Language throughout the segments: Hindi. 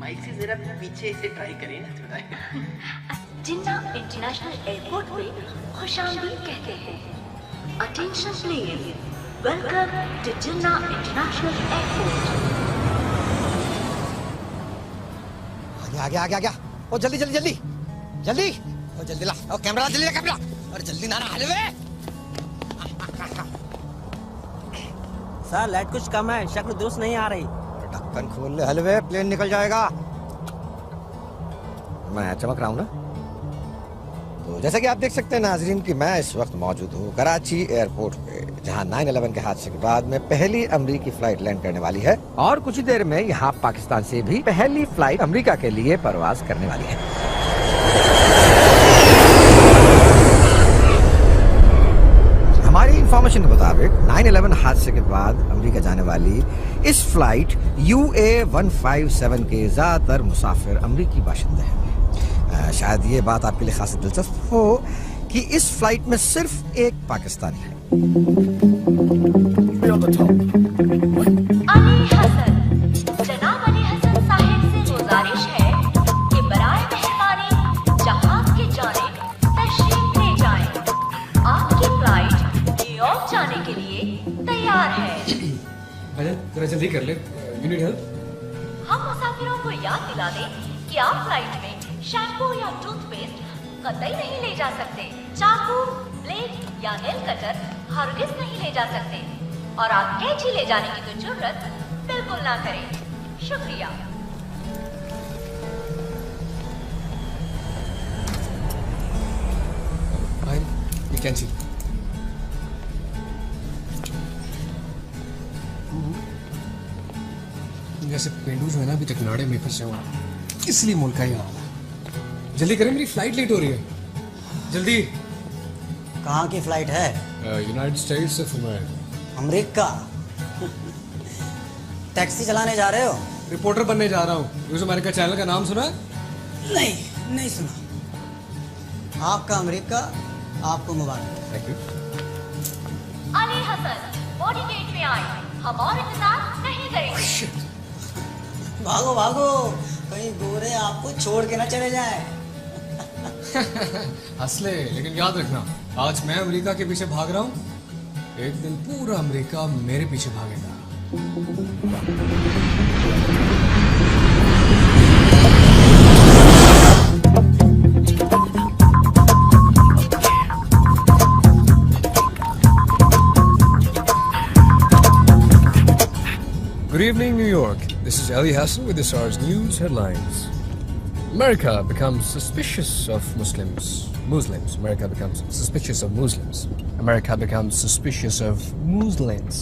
माइक से जरा पीछे से ट्राई करिए ना थोड़ा। जिन्ना इंटरनेशनल एयरपोर्ट पे खुशामदीद कहते हैं। Attention please, welcome to Jinnah international airport. आ गया। ओ जल्दी ओ जल्दी ला। ओ कैमरा जल्दी ला कैमरा। अरे जल्दी ना हलवे। सर लाइट कुछ कम है, शक्ल दुरुस्त नहीं आ रही। ढक्कन खोल ले हलवे, प्लेन निकल जाएगा। मैं चमक रहा हूँ ना। तो जैसा कि आप देख सकते हैं नाजरीन कि मैं इस वक्त मौजूद हूँ कराची एयरपोर्ट पे, जहाँ 9/11 के हादसे के बाद में पहली अमेरिकी फ्लाइट लैंड करने वाली है और कुछ ही देर में यहाँ पाकिस्तान से भी पहली फ्लाइट अमेरिका के लिए परवाज करने वाली है। हमारी इंफॉर्मेशन के मुताबिक 9/11 हादसे के बाद अमेरिका जाने वाली इस फ्लाइट UA157 के ज्यादातर मुसाफिर अमेरिकी बाशिंदे हैं। शायद ये बात आपके लिए खासी दिलचस्प हो कि इस फ्लाइट में सिर्फ एक पाकिस्तानी है। अली हसन, जनाब अली हसन साहिब से गुजारिश है कि बराए मेहरबानी जहाज की जानिब तशरीफ ले जाएं। आपकी फ्लाइट न्यूयॉर्क जाने के लिए तैयार है। जरा जल्दी कर ले। You need help? हम मुसाफिरों को याद दिला दें कि आप फ्लाइट में शैम्पू या टूथपेस्ट कतई नहीं ले जा सकते। चाकू, ब्लेड या नेल कटर हरगिज नहीं ले जा सकते और आप कैंची ले जाने की तो जरूरत बिल्कुल ना करें। शुक्रिया। ये कैंची। जैसे पेंडू जो है ना अभी तक नाड़े में फंसे हुआ, इसलिए मुल्क का ही हाल है। जल्दी करें, मेरी फ्लाइट लेट हो रही है। जल्दी। कहाँ की फ्लाइट है? United states of America. Taxi चलाने जा रहे हो? रिपोर्टर बनने जा रहा हूँ। न्यूज़ अमेरिका चैनल का नाम सुना है? नहीं सुना। आपका अमेरिका, आपको मुबारक। Thank you. अली हसन, बॉडी गेट में आए, हम और इंतजार नहीं करेंगे। भागो कहीं गोरे आपको छोड़ के ना चले जाए। हंसले, लेकिन याद रखना आज मैं अमेरिका के पीछे भाग रहा हूँ, एक दिन पूरा अमेरिका मेरे पीछे भागेगा। Good evening, New York. This is Ali Hassan with this hour's news headlines. America becomes suspicious of Muslims. America becomes suspicious of Muslims. America becomes suspicious of Muslims.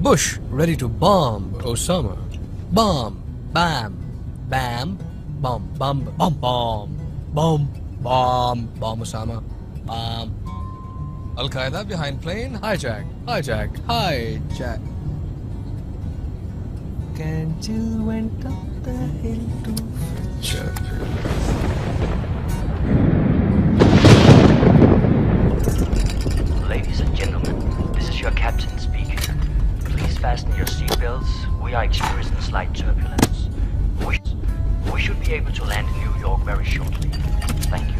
Bush ready to bomb Osama. Bomb, bam, bam, bomb, bomb, bomb, bomb, bomb, bomb, bomb Osama. Al-Qaeda behind plane hijack. Angel went up the hill to fetch a Ladies and gentlemen, this is your captain speaking. Please fasten your seatbelts. We are experiencing slight turbulence. We should be able to land in New York very shortly. Thank you.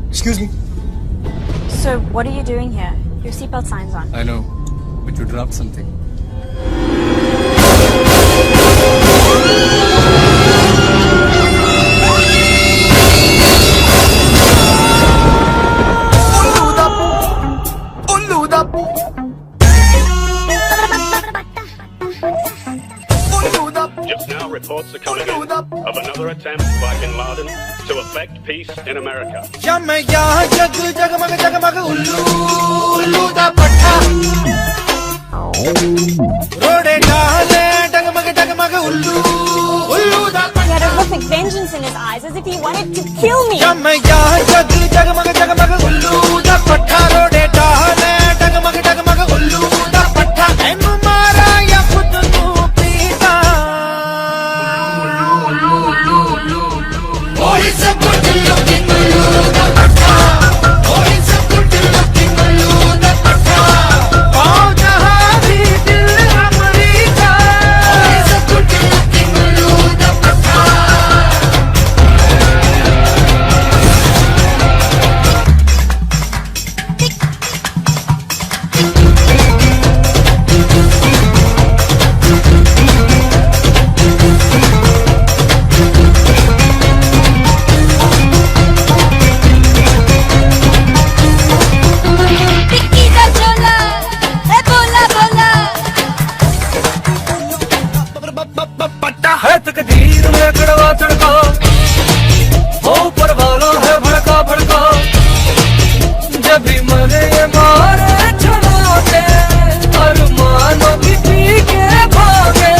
Excuse me. So, what are you doing here? Your seatbelt sign's on. I know, but you dropped something. Just now, reports are coming in of another attempt by Bin Laden to affect peace in America. Get vengeance in his eyes, as if he wanted to kill me. जगमग जगमग उल्लू दा पट्ठा रोड़े डाले डगमग डगमग उल्लू दा पट्ठा एनु मारा या खुद नू पीता ओए सब गुड लुकिंग उल्लू दा पट्ठा ओए सब गुड लुकिंग उल्लू दा पट्ठा पाओ जहां भी दिल अमरीका ओए सब गुड लुकिंग उल्लू दा पट्ठा पट्टा है तकदीर में कड़वा तड़का हो ऊपर वाला है भड़का भड़का जब भी मरे ये मारे छड़ाते अरमानों की पी के भागे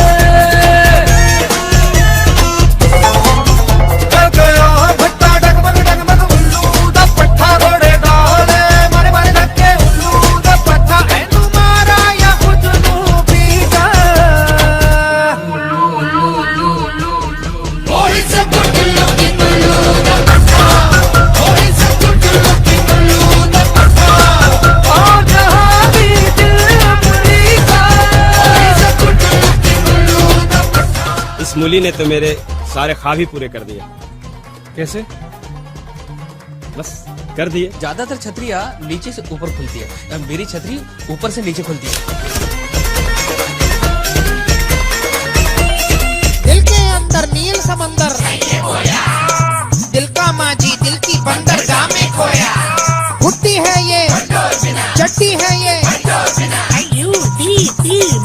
गया भट्टा डगमग डगमग उल्लू दा पट्ठा रोड़े डाले मारे मारे धक्के उल्लू दा पट्ठा एनु मारा या खुद नू पीटा ओए सब गुड लुकिंग उल्लू दा पट्ठा ओए सब गुड लुकिंग उल्लू दा पट्ठा आओ जहां भी दिल अमरीका ओए सब गुड लुकिंग उल्लू दा पट्ठा। इस मूली ने तो मेरे सारे ख्वाब ही पूरे कर दिए। कैसे? बस कर दिए। ज्यादातर छतरियां नीचे से ऊपर खुलती है, मेरी छतरी ऊपर से नीचे खुलती है। दिल के अंदर नील समंदर, दिल का माझी दिल की बंदरगाह में खोया। भुट्टी है ये, चट्टी है ये,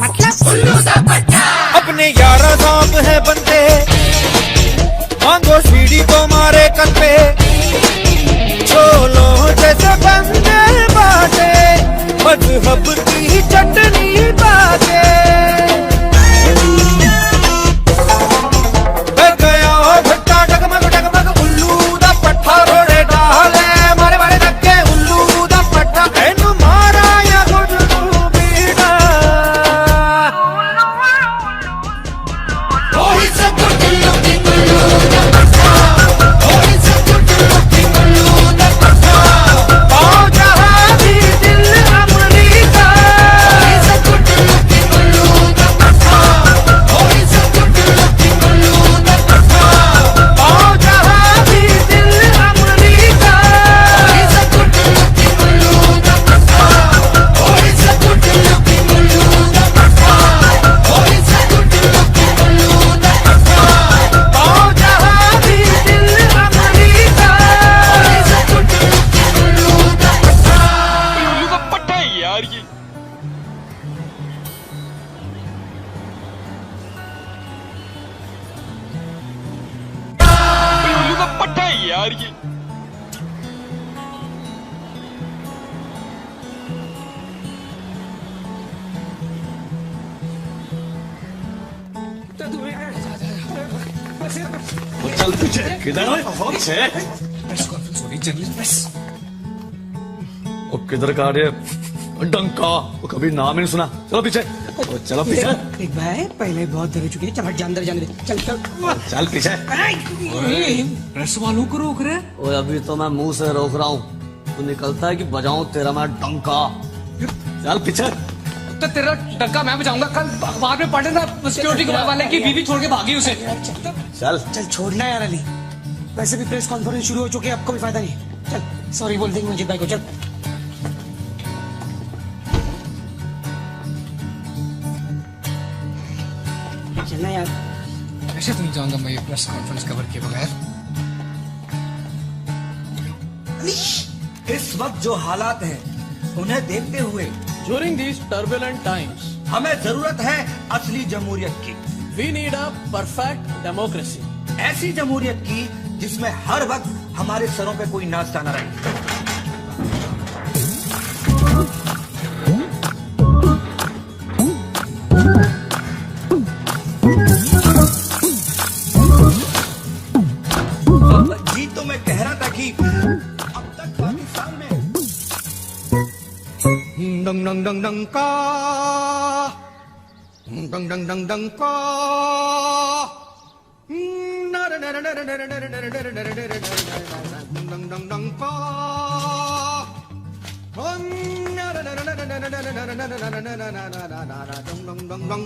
मतलब उल्लू दा पट्टा। अपने यारा सांप है बंदे मांगो सीढ़ी तो मारे कंधे छोलो जैसे बंदे बाटे मजहब की चटनी बाटे गया भट्टा डगमग डगमग उल्लू दा पट्ठा रोड़े डाले मारे मारे धक्के उल्लू दा पट्ठा एनु मारा या खुद नू पीटा ओए सब गुड लुकिंग उल्लू दा पट्ठा ओए सब गुड लुकिंग उल्लू दा पट्ठा पाओ जहां भी दिल अमरीका ओए सब गुड लुकिंग उल्लू दा पट्ठा ओए सब गुड लुकिंग उल्लू दा पट्ठा पाओ जहां भी दिल अमरीका ओए सब गुड लुकिंग उल्लू दा पट्ठा ओए सब गुड लुकिंग उल्लू दा पट्ठा ओए सब गुड लुकिंग उल्लू दा पट्ठा पाओ जहां भी दिल अमरीका ओए सब गुड लुकिंग उल्लू दा पट्ठा। उल्लू का पट्टा है यार ये। उल्लू का पट्टा है यार ये। चल पीछे किधर है पीछे प्रेस कॉन्फ्रेंस हो रही, जर्नलिस्ट प्रेस। वो किधर का रे डंका वो कभी नाम ही नहीं सुना। चलो पीछे वो चलो पीछे एक भाई पहले बहुत देर हो चुकी है, चल हट जा अंदर जाने दे। चल चल चल पीछे। प्रेस वालों को रोक रहे। ओए अभी तो मैं मुंह से रोक रहा हूँ, तू निकलता है कि बजाऊं तेरा मैं डंका। चल पीछे। तो तेरा डंका मैं बजाऊंगा। कल अखबार में पढ़े ना सिक्योरिटी गार्ड वाले की बीवी छोड़ के भागी उसे। चल चल छोड़ना यार अली, वैसे भी प्रेस कॉन्फ्रेंस शुरू हो चुकी है, अब कोई फायदा नहीं। चल सॉरी बोल देंगे मंजीत भाई को। चल चलना यार। ऐसे तो नहीं जाऊंगा मैं ये प्रेस कॉन्फ्रेंस कवर किए बगैर। इस वक्त जो हालात हैं उन्हें देखते हुए During these turbulent times, हमें जरूरत है असली जमहूरियत की। we need a perfect democracy. ऐसी जमहूरियत की जिसमें हर वक्त हमारे सरों पे कोई नाचता न रहे। डंग डंग डंग का, डंग डंग डंग डंग का, डंग डंग डंग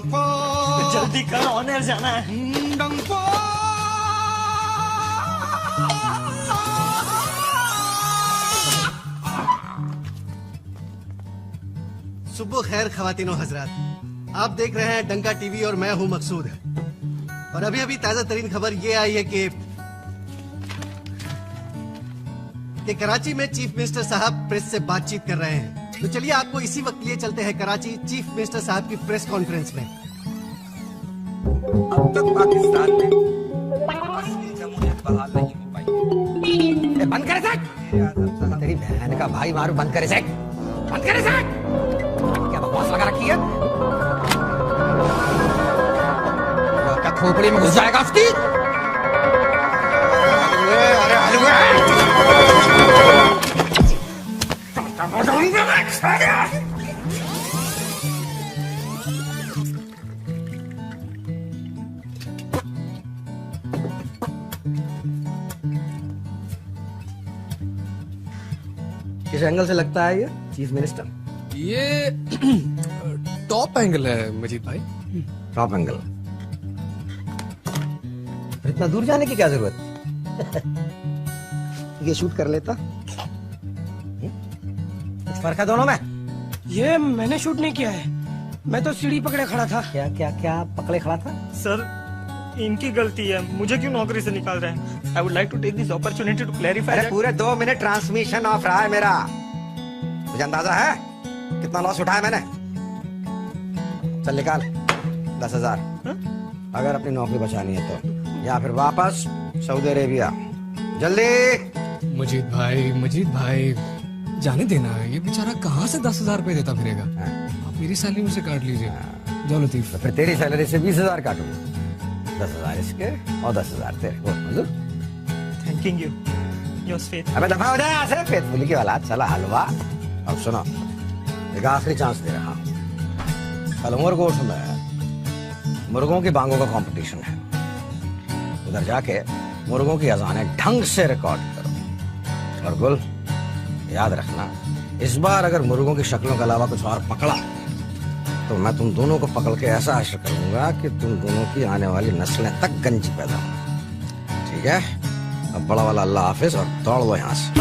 का, जल्दी कर, ऑन एयर जाना है। सुबह खैर ख्वातीनो हजरात, आप देख रहे हैं डंका टीवी और मैं हूं मकसूद। और अभी अभी ताजा तरीन खबर ये आई है कि कराची में चीफ मिनिस्टर साहब प्रेस से बातचीत कर रहे हैं। तो चलिए आपको इसी वक्त लिए चलते हैं कराची चीफ मिनिस्टर साहब की प्रेस कॉन्फ्रेंस में। अब तक पाकिस्तान में असली जमहूरियत बहाल नहीं हो पाई। बंद करे सैक, तेरी बहन का भाई मारू, बंद करे सैक, बंद करे सैक। क्या बकवास लगा रखी है? क्या खोपड़ी में घुस जाएगा उसकी? अरे हलवे किस एंगल से लगता है ये चीफ मिनिस्टर? ये टॉप एंगल है मजीद भाई। Top angle. इतना दूर जाने की क्या जरूरत? ये शूट कर लेता। कुछ फर्क है दोनों में? ये मैंने शूट नहीं किया है, मैं तो सीढ़ी पकड़े खड़ा था। क्या क्या क्या पकड़े खड़ा था? सर, इनकी गलती है, मुझे क्यों नौकरी से निकाल रहे हैं? I would like to take this opportunity to clarify. पूरे 2 मिनट ट्रांसमिशन ऑफ रहा है मेरा। मुझे अंदाजा है कितना लॉस उठाया मैंने। चल निकाल 10,000 अगर अपनी नौकरी बचानी है तो, या फिर वापस सऊदी अरेबिया। जल्दी। मजीद भाई जाने देना। ये बेचारा कहाँ से 10,000 रुपए देता फिरेगा? आप मेरी सैलरी में से काट लीजिए। जाओ लतीफ। तो फिर तेरी सैलरी से 20,000 काटूंगा। 10,000 इसके और 10,000 तेरे। मंजूर? Thanking you, your faith. अबे दफा हो जाए यहाँ से, फेथफुली की औलाद। चला हलवा। अब सुनो, एक आखिरी चांस दे रहा हूँ। कल उमरकोट में मुर्गों की बांगों का कंपटीशन है। उधर जाके मुर्गों की अजानें ढंग से रिकॉर्ड करो। और गुल, याद रखना, इस बार अगर मुर्गों की शक्लों के अलावा कुछ और पकड़ा तो मैं तुम दोनों को पकड़ के ऐसा हश्र करूंगा कि तुम दोनों की आने वाली नस्लें तक गंजी पैदा हो। ठीक है? अब बड़ा वाला अल्लाह हाफिज और दौड़ लो यहाँ से।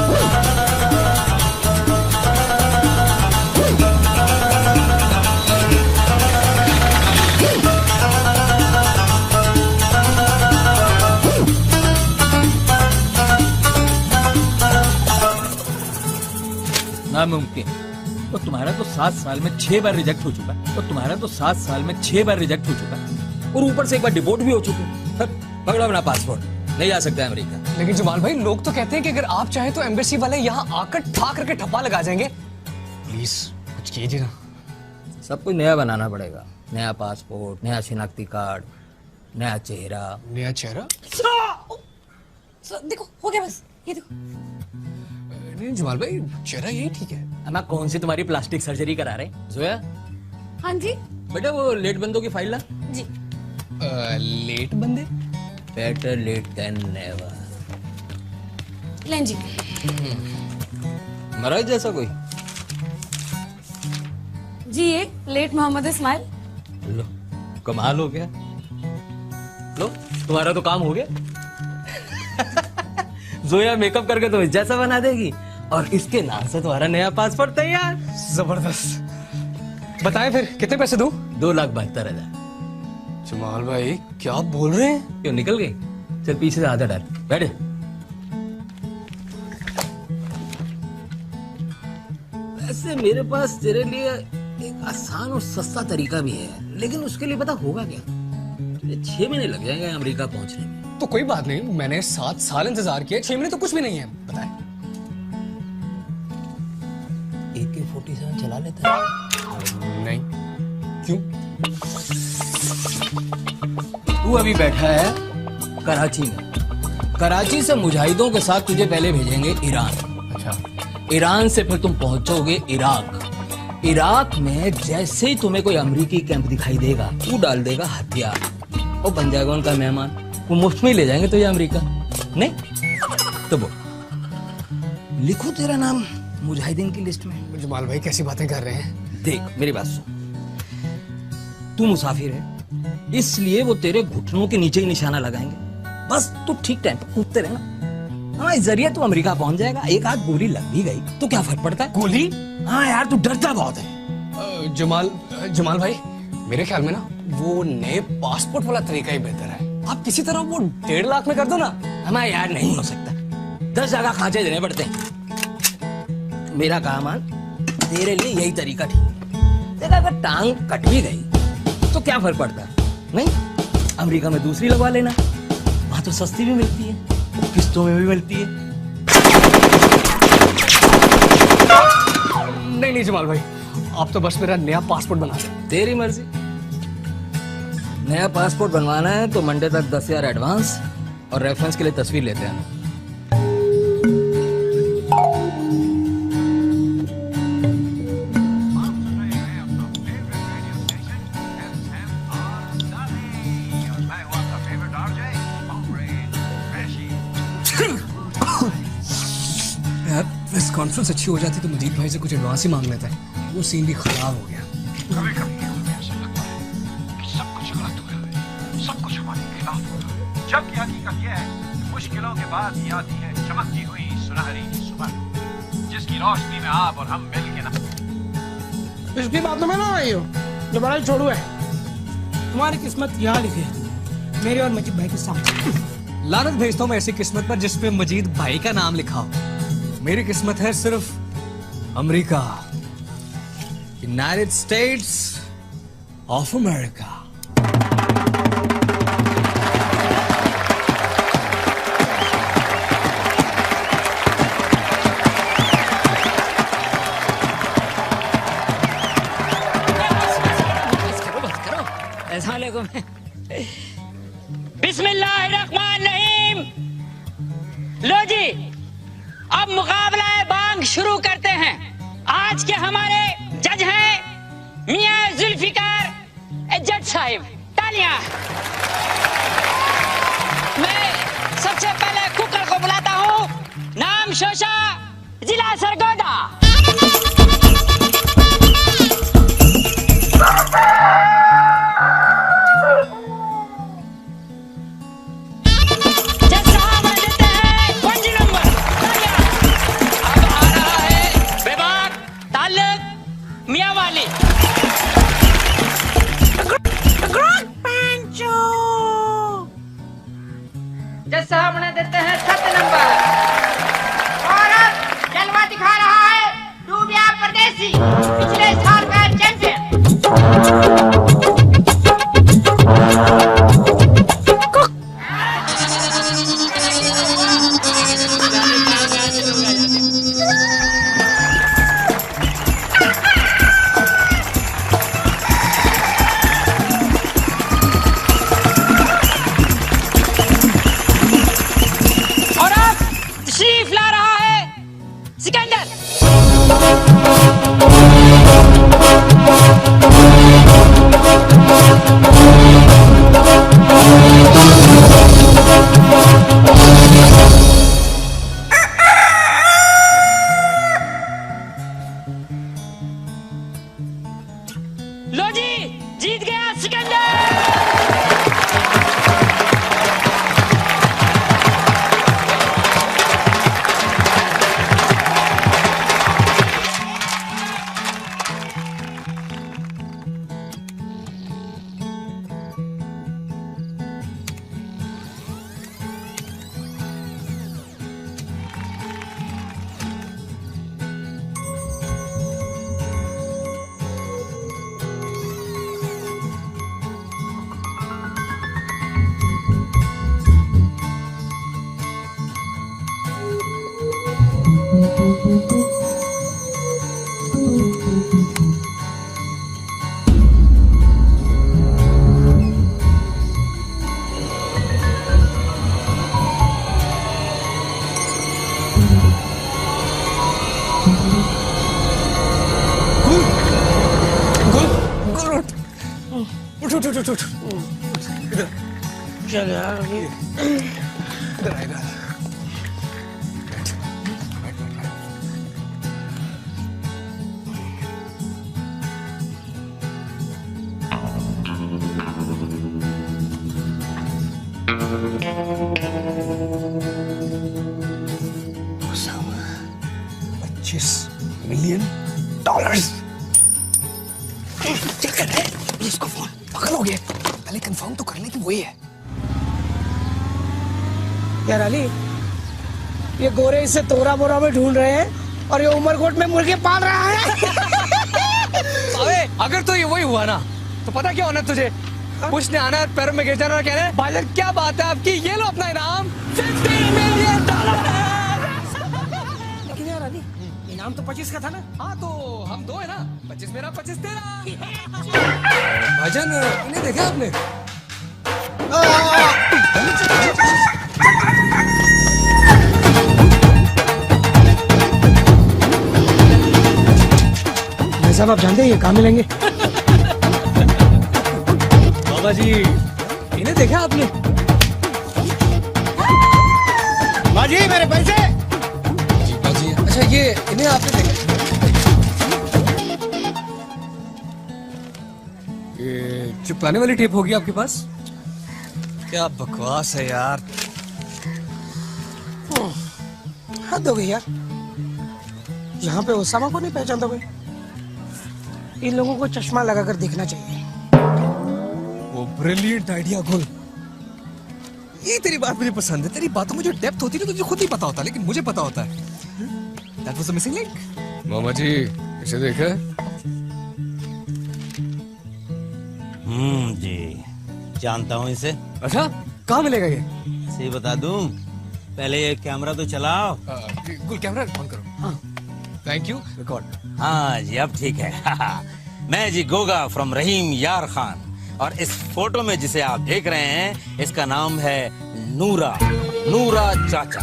नामुमकिन। तो तुम्हारा तो 7 साल में 6 बार रिजेक्ट हो चुका है। और ऊपर से एक बार डिपोर्ट भी हो चुके हैं। पकड़ो अपना पासपोर्ट, नहीं जा सकते अमेरिका। लेकिन जमाल भाई, लोग तो कहते हैं कि अगर आप चाहें तो एम्बेसी वाले यहाँ आकर ठा करके ठप्पा लगा जाएंगे। प्लीज कुछ कीजिए ना। सब कुछ नया बनाना पड़ेगा। नया पासपोर्ट, नया शिनाख्ती कार्ड, नया चेहरा। नया चेहरा? देखो हो गया बस, ये देखो। नहीं जमाल भाई, चेहरा यही ठीक है। अम्मा कौन सी तुम्हारी प्लास्टिक सर्जरी करा रहे? जोया? हाँ जी। बेटा वो लेट बंदों की फाइल ला। जी। लेट बंदे? Better late than never. लें जी। मराज जैसा कोई? जी ये लेट मोहम्मद इस्माइल। लो कमाल हो गया। लो तुम्हारा तो काम हो गया। जोया मेकअप करके तो जैसा बना देगी और इसके नाम से तुम्हारा नया पासपोर्ट तैयार। जबरदस्त। बताएं फिर कितने पैसे दूं? 2,72,000। जमाल भाई क्या बोल रहे हैं? क्यों निकल गई? चल पीछे से आधा डाल, बैठे। वैसे मेरे पास तेरे लिए एक आसान और सस्ता तरीका भी है, लेकिन उसके लिए पता होगा क्या? तुझे 6 महीने लग जाएंगे अमेरिका पहुंचने में। तो कोई बात नहीं, मैंने 7 साल इंतजार किया, 6 महीने तो कुछ भी नहीं है। बताएं। AK-47 चला लेता है? नहीं। क्यों? तू अभी बैठा है कराची में। कराची से मुजाहिदों के साथ तुझे पहले भेजेंगे ईरान। अच्छा। ईरान से फिर तुम पहुंचोगे इराक। इराक में जैसे ही तुम्हें कोई अमेरिकी कैंप दिखाई देगा, वो डाल देगा हथियार और बन जाएगा उनका मेहमान। वो मुफ्त में ले जाएंगे तो ये अमेरिका नहीं तो बोल, लिखो तेरा नाम मुजाहिदीन की लिस्ट में। जमाल भाई कैसी बातें कर रहे हैं? देख मेरी बात सुन, तू मुसाफिर है इसलिए वो तेरे घुटनों के नीचे ही निशाना लगाएंगे। बस तू ठीक टाइम पर कूदते रहना, हाँ इस जरिए तू अमेरिका पहुंच जाएगा। एक आध गोली लग भी गई तो क्या फर्क पड़ता है? गोली? हाँ यार तू डरता बहुत है। जमाल भाई मेरे ख्याल में ना वो नए पासपोर्ट वाला तरीका ही बेहतर है। आप किसी तरह वो 1.5 लाख में कर दो ना। हमारा यार नहीं हो सकता, 10 जगह खांचे देने पड़ते हैं। मेरा काम मान, तेरे लिए यही तरीका ठीक है। देख अगर टांग कट भी गई तो क्या फर्क पड़ता है? नहीं अमेरिका में दूसरी लगवा लेना, वहां तो सस्ती भी मिलती है, किस्तों में भी मिलती है। नहीं जमाल भाई, आप तो बस मेरा नया पासपोर्ट बना दो। तेरी मर्जी। नया पासपोर्ट बनवाना है तो मंडे तक 10,000 एडवांस और रेफरेंस के लिए तस्वीर लेते हैं। यार प्रेस कॉन्फ्रेंस अच्छी हो जाती तो मजीद भाई से कुछ एडवांस ही मांग लेता है, वो सीन भी खराब हो गया। कभी कभी ऐसा लगता है कि सब कुछ गलत हुआ है, सब कुछ हमारे खिलाफ हुआ, जबकि हकीकत यह है कि मुश्किलों के बाद ये आती है चमकती हुई सुनहरी सुबह, जिसकी रोशनी में आप और हम मिल के ना। इसकी बातों में ना आई हो जो बड़ा छोड़ू है। तुम्हारी किस्मत यहाँ लिखी है, मेरे और मजीद भाई के साथ। लानत भेजता हूँ मैं ऐसी किस्मत पर जिसपे मजीद भाई का नाम लिखा हो। मेरी किस्मत है सिर्फ America, United states of America. बिस्मिल्लाहिर्रहमानिर्रहीम। लो जी अब मुकाबला बांग शुरू करते हैं। आज के हमारे जज हैं मियां जुल्फिकार जज साहिब, तालियां। मैं सबसे पहले कुकर को बुलाता हूं, नाम शोशा, जिला सरगोदा। सामने देते हैं 7 नंबर और अब जलवा दिखा रहा है डूबिया परदेसी, पिछले साल का चैंपियन। तशरीफ ला रहा है सिकंदर। उठ चल यार अभी इधर आएगा। $25 million। इसको फोन पकड़ोगे, पहले कंफर्म तो करने की वही है। यार अली, ये गोरे इसे तोरा बोरा में ढूंढ रहे हैं और ये उमरकोट में मुर्गे पाल रहा है। अबे अगर तो ये वही हुआ ना तो पता क्या होना तुझे? पूछने आना है, पैरों में गिर जाना और कहना भाईजान क्या बात है आपकी, ये लो अपना इनाम $50 million। लेकिन यार अली, इनाम तो 25 का था ना? हाँ तो हम दो है ना, 25 मेरा 25 तेरा। भाईजान इन्हें देखा आपने? भाई साहब आप जानते हैं ये कहाँ मिलेंगे? बाबा जी इन्हें देखा आपने? बाजी मेरे पैसे। जी बाजी, अच्छा ये इन्हें आपने देखा? ये चिपकाने वाली टेप होगी आपके पास? क्या बकवास है यार। हद हो गई यार, यहाँ पे ओसामा को नहीं पहचानता कोई। इन लोगों को चश्मा लगाकर देखना चाहिए। वो ब्रिलियंट आइडिया गुल, ये तेरी बात मुझे पसंद है। तेरी बातों में जो डेप्थ होती है ना तुझे खुद नहीं पता होता, लेकिन मुझे पता होता है। That was the missing link। मामा जी इसे देखा? जी जानता हूँ इसे। अच्छा कहाँ मिलेगा ये? सही बता दूं, पहले ये कैमरा तो चलाओ। गुल कैमरा ऑन करो। हाँ थैंक यू, रिकॉर्ड। हाँ जी अब ठीक है। मैं जी गोगा फ्रॉम रहीम यार खान, और इस फोटो में जिसे आप देख रहे हैं इसका नाम है नूरा, नूरा चाचा।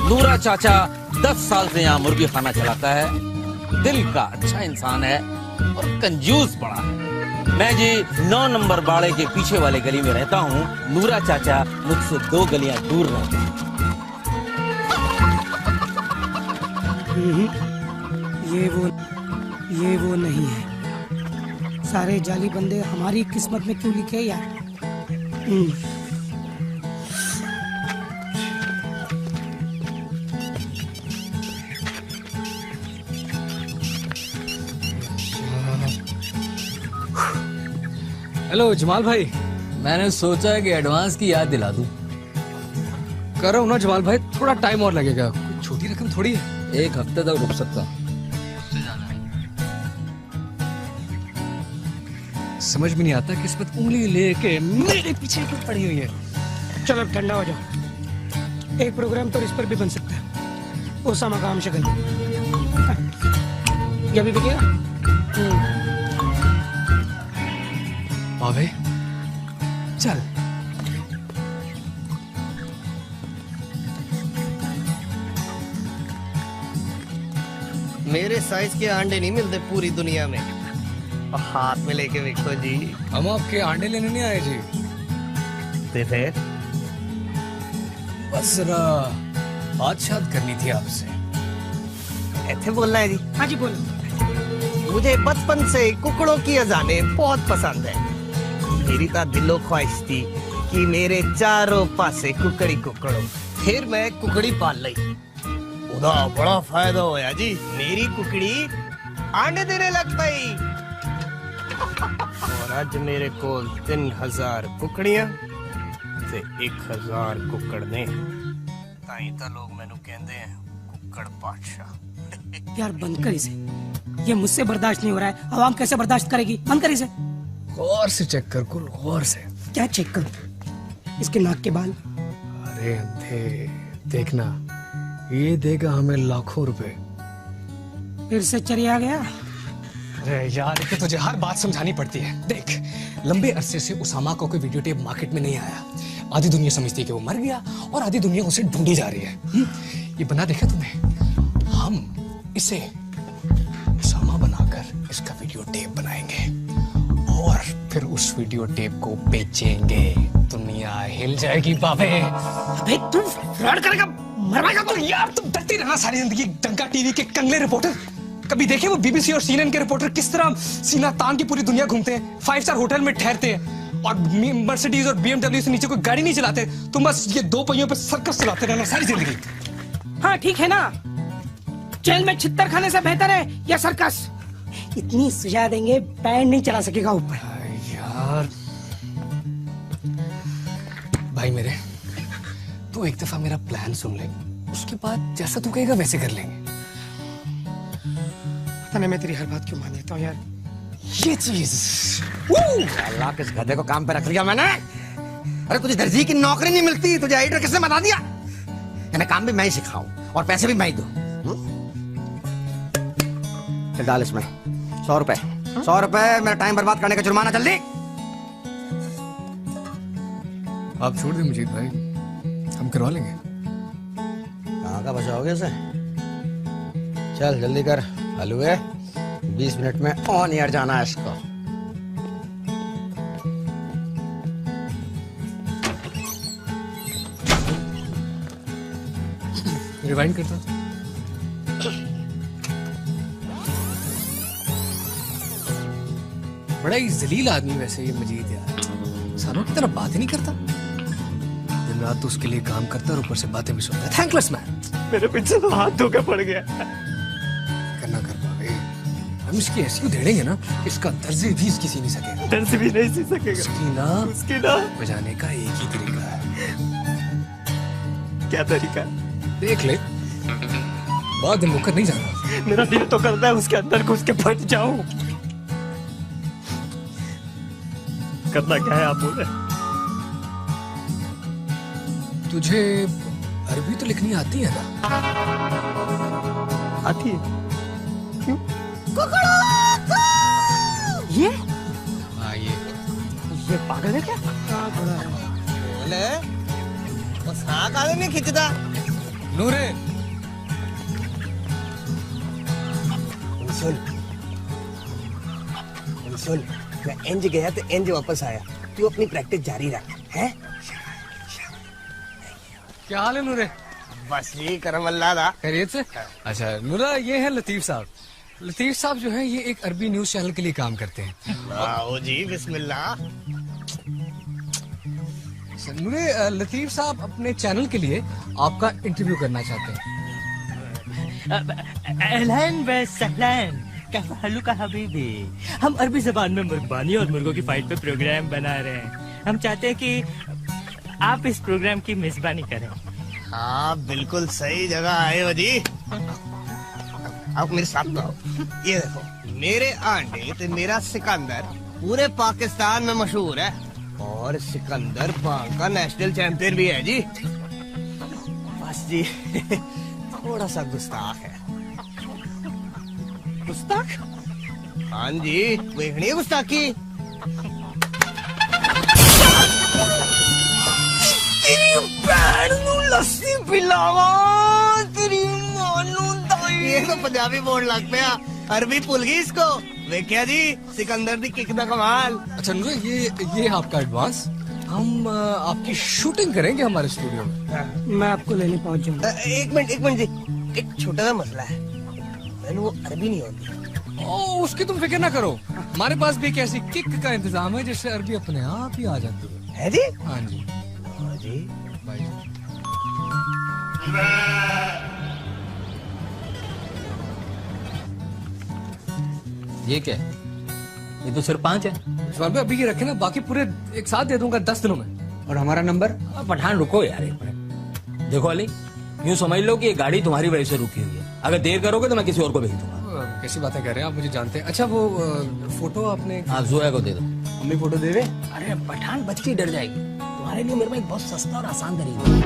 नूरा चाचा 10 साल से यहाँ मुर्गी खाना चलाता है। दिल का अच्छा इंसान है और कंजूस बड़ा है। मैं जी 9 नंबर बाड़े के पीछे वाले गली में रहता हूँ। नूरा चाचा मुझसे 2 गलियां दूर रहते हैं। ये वो नहीं है। सारे जाली बंदे हमारी किस्मत में क्यों लिखे यार? हेलो जमाल भाई, मैंने सोचा है कि एडवांस की याद दिला दूं। कर रहा हूँ ना जमाल भाई, थोड़ा टाइम और लगेगा, कोई छोटी रकम थोड़ी है। 1 हफ्ते तक रुक सकता हूँ। समझ में नहीं आता किस्मत उंगली लेके मेरे पीछे क्यों पड़ी हुई है। चलो ठंडा हो जाओ, एक प्रोग्राम तो इस पर भी बन सकता है। ओसामा का हम शक्ल ये भी बिकेगा। बाबे चल। मेरे साइज के अंडे नहीं मिलते पूरी दुनिया में, और हाथ में लेके देखो जी। हम आपके अंडे लेने नहीं आए जी। तो फिर बस जरा बात करनी थी आपसे। ऐसे बोलना है जी? हाँ जी बोलो। मुझे बचपन से कुकड़ों की अजानें बहुत पसंद है। मेरी तो दिलो ख्वाहिश थी कि मेरे चारों पासे कुकड़ी कुकड़ो, फिर मैं कुकड़ी पाल ली। उदा बड़ा फायदा होया जी, मेरी कुकड़ी अंडे देने लग पाई। और आज मेरे को 3000 कुकड़ियां ते 1000 कुकड़ ने। ताई तो लोग मैनू कहते हैं कुकड़ बादशाह। यार बंद कर इसे, ये मुझसे बर्दाश्त नहीं हो रहा है। आवाम कैसे बर्दाश्त करेगी? बंद कर इसे। गौर से चेक कर कुल, गौर से। क्या चेक कर? इसके नाक के बाल। अरे अंधे देखना, ये देगा हमें लाखों रुपए। फिर से चरिया गया। अरे यार ये तुझे हर बात समझानी पड़ती है। देख लंबे अरसे से उसामा का कोई वीडियो टेप मार्केट में नहीं आया। आधी दुनिया समझती है कि वो मर गया और आधी दुनिया उसे ढूंढी जा रही है। ये बना देखा तुमने? हम इसे उसामा बनाकर इसका वीडियो टेप बनाएंगे और फिर उस वीडियो टेप को बेचेंगे। दुनिया हिल जाएगी बाबे। अबे तू फ्रॉड करेगा, मरवाएगा तो यार तुम डरती रहना सारी जिंदगी। डंका टीवी के कंगले रिपोर्टर कभी देखे वो बीबीसी और सीएनएन के रिपोर्टर किस तरह सीना तान के पूरी दुनिया घूमते हैं, 5 स्टार होटल में ठहरते हैं और मर्सिडीज और बीएमडब्ल्यू से नीचे कोई गाड़ी नहीं चलाते। तुम बस ये 2 पहियों पे सर्कस चलाते रहना सारी जिंदगी। हाँ ठीक है ना, जेल में छित्तर खाने से बेहतर है या सर्कस। इतनी सजा देंगे पैर नहीं चला सकेगा ऊपर। यार भाई मेरे, तू एक दफा मेरा प्लान सुन ले, उसके बाद जैसा तू कहेगा वैसे कर लेंगे। पता नहीं मैं तेरी हर बात क्यों मान लेता हूँ यार। ये चीज अल्लाह किस गधे को काम पे रख लिया मैंने। अरे तुझे दर्जी की नौकरी नहीं मिलती, तुझे एडिटर किसने बता दिया? यानी काम भी मैं ही सिखाऊं और पैसे भी मैं ही दूं। चल डाल इसमें 100 रुपए। 100 रुपए मेरा टाइम बर्बाद करने का जुर्माना। जल्दी आप छोड़ दे मुजीद भाई, हम करवा लेंगे। कहाँ का बचाओगे उसे? चल जल्दी कर, हलवे 20 मिनट में ऑन एयर जाना है इसको। रिवाइंड करता हूं। बड़ा ही जलील आदमी वैसे ये मजीद यार, इंसानों की तरह बात ही नहीं करता। दिन रात तो उसके लिए काम करता और ऊपर से बातें भी सुनता है। Thankless man. मेरे पीछे तो हाथ धोकर पड़ गया। करना कर पावे, हम इसकी ऐसी उधेड़ेंगे ना, इसका दर्जे भी इसकी सी नहीं सकेगा। दर्ज भी नहीं सी सकेगा। उसकी ना बजाने का एक ही तरीका है। क्या तरीका? देख ले, बहुत दिन मुकर नहीं जाना। मेरा दिल तो करता है उसके अंदर घुस के फट जाऊं। करना क्या है आप बोले? तुझे अरबी तो लिखनी आती है ना? आती है। क्यों? ये पागल है क्या? बोले बस हाँ काले नहीं खिंचता। नूरे सुन, मैं इंज गया तो इंज वापस आया। तू अपनी प्रैक्टिस जारी रख। है क्या हाल है नूरे? बस जी करम अल्लाह दा। खैरियत से? अच्छा नूरा, ये है लतीफ साहब। लतीफ साहब जो है ये एक अरबी न्यूज चैनल के लिए काम करते हैं। आओ जी बिस्मिल्लाह। नूरे, लतीफ साहब अपने चैनल के लिए आपका इंटरव्यू करना चाहते हैं। अहलन व सहलन, कैसा हल्लुका हबीबी। हम अरबी जबान में मुर्बानी और मुर्गों की फाइट पे प्रोग्राम बना रहे हैं। हम चाहते हैं कि आप इस प्रोग्राम की मेजबानी करें। हाँ बिल्कुल सही जगह आए हो जी। आप मेरे साथ आओ। ये देखो, मेरे आंडे तो मेरा सिकंदर पूरे पाकिस्तान में मशहूर है और सिकंदर भांग का नेशनल चैंपियन भी है जी। बस जी थोड़ा सा गुस्ताख है। गुस्ताख? हाँ जी, देखनी है गुस्ताखी। तेरी भैन नू लस्सी पिलावा, तेरी मां नू दाई। ये तो पंजाबी बोर्ड लग पे, अरबी भूल गई इसको। देखिया जी सिकंदर दी किक दा कमाल। अच्छा नूरे, ये आपका एडवांस। हम आपकी शूटिंग करेंगे हमारे स्टूडियो में। मैं आपको लेने पहुंच जाऊंगा। एक मिनट जी, एक छोटा सा मसला है। मैंने वो अरबी नहीं आती। उसकी तुम फिक्र ना करो, हमारे पास भी एक ऐसी किक का इंतजाम है जिससे अरबी अपने आप ही आ जाती है जी। हाँ जी जी भाई। ये क्या है? ये तो सिर्फ 5 है। इस्माइल भाई अभी ये रखे ना, बाकी पूरे एक साथ दे दूंगा 10 दिनों में। और हमारा नंबर? पठान रुको यार एक मिनट। देखो अली, यूँ समझ लो कि ये गाड़ी तुम्हारी वजह से रुकी हुई है। अगर देर करोगे तो मैं किसी और को भेज दूंगा। कैसी बातें कर रहे हैं आप, मुझे जानते हैं। अच्छा वो फोटो आपने? आप जोया को दे दो। मम्मी फोटो दे रहे? अरे पठान बच्ची डर जाएगी। तुम्हारे लिए मेरे में एक बहुत सस्ता और आसान तरीका है।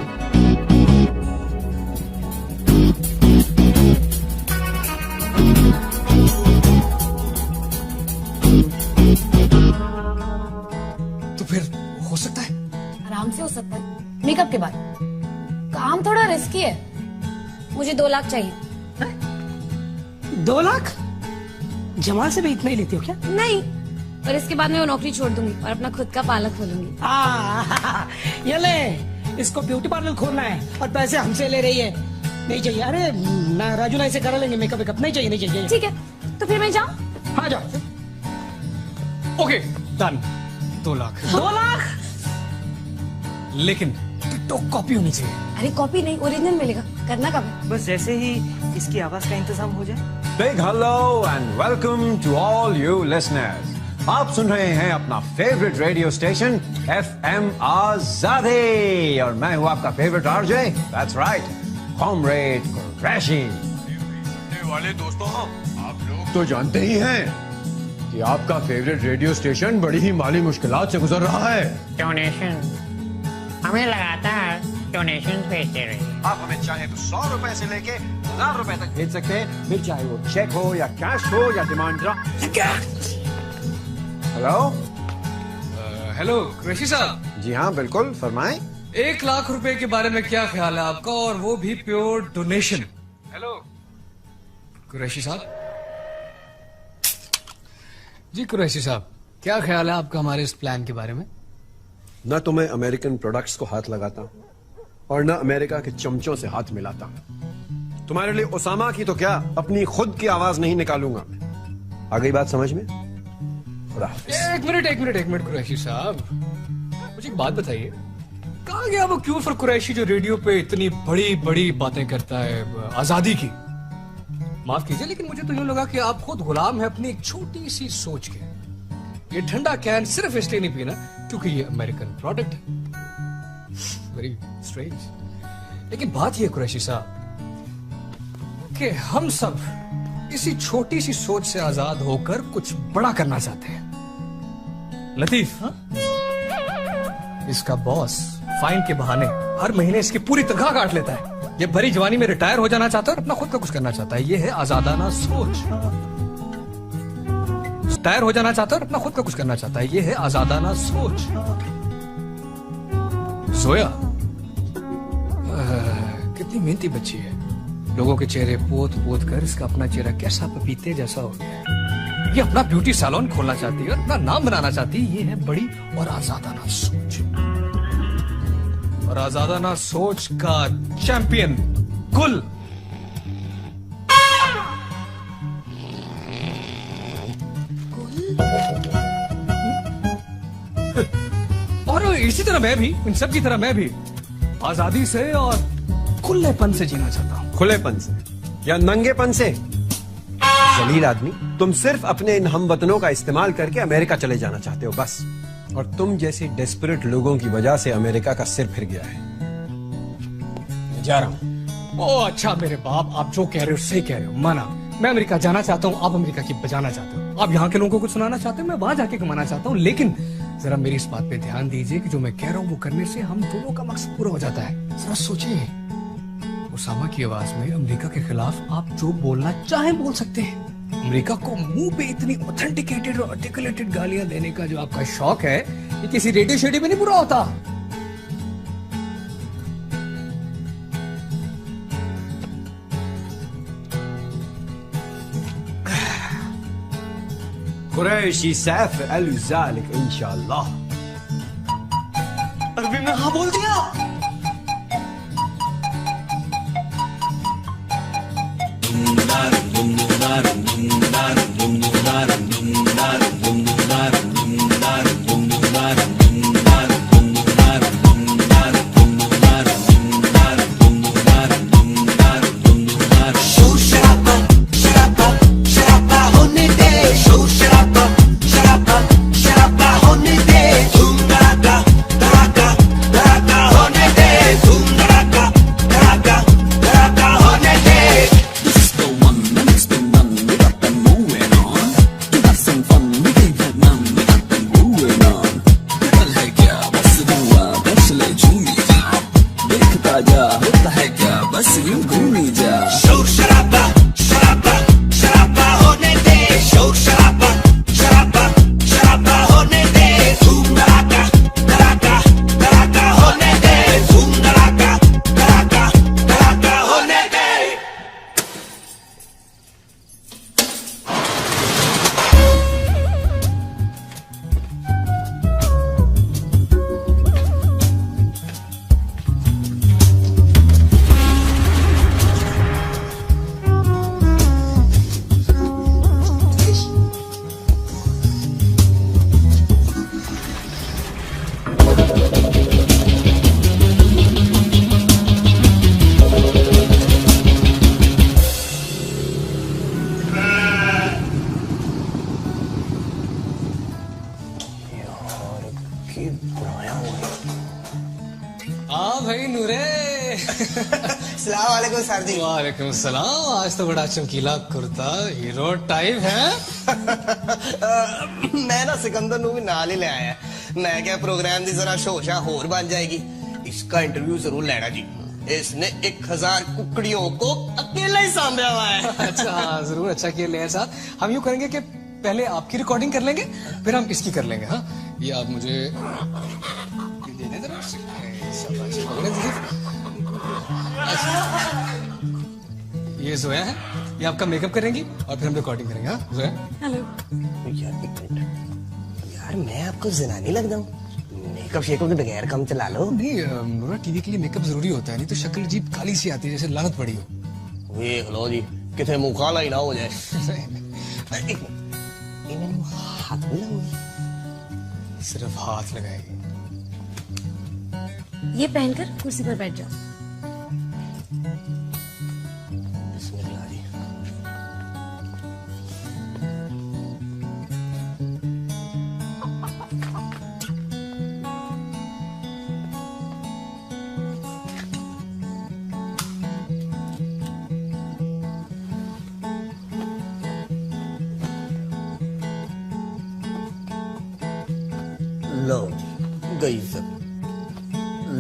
तो फिर हो सकता है? आराम से हो सकता है, मेकअप के बाद। काम थोड़ा रिस्की है। मुझे 2 लाख चाहिए। 2 लाख? जमाल से भी इतना ही लेती हो क्या? नहीं, और इसके बाद मैं वो नौकरी छोड़ दूंगी और अपना खुद का पार्लर खोलूंगी। ये ले, इसको ब्यूटी पार्लर खोलना है और पैसे हमसे ले रही है। नहीं चाहिए। अरे ना राजू ना इसे करा लेंगे मेकअप वेकअप। नहीं चाहिए, नहीं चाहिए। ठीक है, तो फिर मैं जाऊँ? हाँ जाओ। Okay done. 2 लाख। 2 लाख? लेकिन टिकटॉक कॉपी होनी चाहिए। अरे कॉपी नहीं, ओरिजिनल मिलेगा। करना कब? बस जैसे ही इसकी आवाज का इंतजाम हो जाए। Big hello and welcome to all you listeners. आप सुन रहे हैं अपना फेवरेट रेडियो स्टेशन FM आजादी और मैं हूँ आपका favourite RJ, that's right, comrade Qureshi. वाले दोस्तों, आप लोग तो जानते ही हैं कि आपका फेवरेट रेडियो स्टेशन बड़ी ही माली मुश्किलात से गुजर रहा है। डोनेशन हमें लगातार डोनेशन भेजते रहिए। आप हमें चाहे तो 100 रुपए से लेके 1000 रुपए तक भेज सकते हैं, फिर चाहे वो चेक हो या कैश हो या demand draft. Hello hello Qureshi साहब। जी हाँ बिल्कुल, फरमाएं। 1 लाख रुपए के बारे में क्या ख्याल है आपका, और वो भी प्योर डोनेशन? हेलो कुरैशी साहब। जी कुरैशी साहब, क्या ख्याल है आपका हमारे इस प्लान के बारे में? न तो मैं अमेरिकन प्रोडक्ट्स को हाथ लगाता और न अमेरिका के चमचों से हाथ मिलाता। तुम्हारे लिए ओसामा की तो क्या, अपनी खुद की आवाज नहीं निकालूंगा मैं। आ गई बात समझ में? खुदा हाफिज। एक मिनट कुरैशी साहब, मुझे एक बात बताइए, कहाँ गया वो क्यों फॉर कुरैशी जो रेडियो पे इतनी बड़ी बड़ी बातें करता है आजादी की? माफ कीजिए, लेकिन मुझे तो यूं लगा कि आप खुद गुलाम है अपनी एक छोटी सी सोच के। ये ठंडा कैन सिर्फ इसलिए नहीं पीना क्योंकि ये अमेरिकन प्रोडक्ट है। Very strange. लेकिन बात ये कुरैशी साहब कि हम सब इसी छोटी सी सोच से आजाद होकर कुछ बड़ा करना चाहते हैं। लतीफ, इसका बॉस फाइन के बहाने हर महीने इसकी पूरी तनख्वाह काट लेता है। ये भरी जवानी में रिटायर हो जाना चाहता है और अपना खुद का कुछ करना चाहता है। ये है आजादाना सोच। रिटायर हो जाना चाहता है और अपना खुद का कुछ करना चाहता है। ये है आजादाना सोच। जोया कितनी मेहनती बच्ची है। लोगों के चेहरे पोत पोत कर इसका अपना चेहरा कैसा पपीते जैसा हो गया है। ये अपना ब्यूटी सैलून खोलना चाहती है और अपना नाम बनाना चाहती है। ये है बड़ी और आजादाना सोच। और आजादाना सोच का चैंपियन गुल। और इसी तरह मैं भी, इन सब की तरह मैं भी आजादी से और खुलेपन से जीना चाहता हूं। खुलेपन से या नंगेपन से? जलील आदमी, तुम सिर्फ अपने इन हमवतनों का इस्तेमाल करके अमेरिका चले जाना चाहते हो बस। और तुम जैसे डेस्परेट लोगों की वजह से अमेरिका का सिर फिर गया है। जा रहा हूं। ओ अच्छा मेरे बाप, आप जो कह रहे हो सही कह रहे हो, माना। मैं अमेरिका जाना चाहता हूं, आप अमेरिका की बजाना चाहते हो। आप यहाँ के लोगों को कुछ सुनाना चाहते हो, मैं वहां जाके कमाना चाहता हूँ। लेकिन जरा मेरी इस बात पे ध्यान दीजिए कि जो मैं कह रहा हूँ वो करने से हम दोनों का मकसद पूरा हो जाता है। जरा सोचिए, ओसामा की आवाज में अमेरिका के खिलाफ आप जो बोलना चाहे बोल सकते हैं। अमेरिका को मुंह पे इतनी ऑथेंटिकेटेड और आर्टिकुलेटेड गालियां देने का जो आपका शौक है, ये किसी रेडियो शेडियो में नहीं पूरा होता। कुरैशी सैफ अलुजालिक इंशाअल्लाह। अरबी में हाँ बोल दिया। होने हाँ भाई नूरे। सलाम वालेकुम सर जी। वालेकुम सलाम। आज तो बड़ा चमकीला कुर्ता हीरो टाइप है। मैं ना सिकंदर नू भी नाल ही ले आया। मैं क्या प्रोग्राम की जरा शोशा होर बन जाएगी। इसका इंटरव्यू जरूर लेना जी। इसने 1000 कुकड़ियों को अकेला ही सांभा हुआ है। अच्छा जरूर, अच्छा किया लेयर साहब। हम यूँ करेंगे कि पहले आपकी रिकॉर्डिंग कर लेंगे, फिर हम इसकी कर लेंगे। हाँ ये आप मुझे दे दें जरा। ये जोया है, ये आपका मेकअप करेंगी और फिर हम रिकॉर्डिंग करेंगे। हाँ जोया। हेलो। यार मैं आपको जनानी लग जाऊं? मेकअप शेकअप के बगैर काम चला लो। नहीं नूरा, टीवी के लिए मेकअप जरूरी होता है, नहीं तो शक्ल अजीब काली सी आती है जैसे लानत पड़ी हो। देख लो जी, किथे मुंह काला ही ना हो जाए। हाथ सिर्फ हाथ लगाएगी। ये पहनकर कुर्सी पर बैठ जाओ। बिस्मिल्लाह जी। लो जी, गई सब।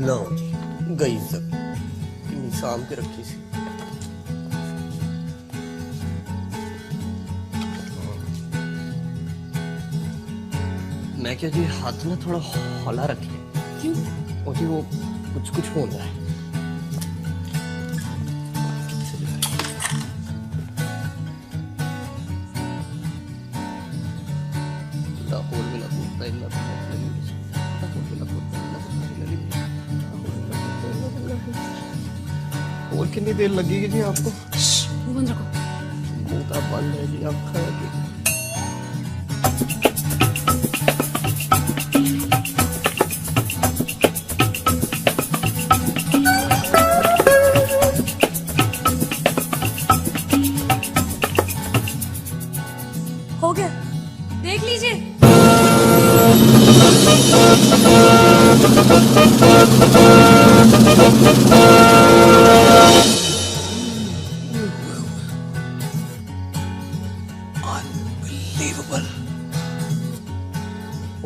लो जी, गई सब। शाम के रखी सी। मैं क्या जी हाथ ना थोड़ा हौला रखिए। क्यों? और जी वो कुछ कुछ हो रहा है। और कितनी देर लगेगी जी आपको? मुंह बंद रखो। मुंह तो बंद है जी, आप खा के। हो गया, देख लीजिए।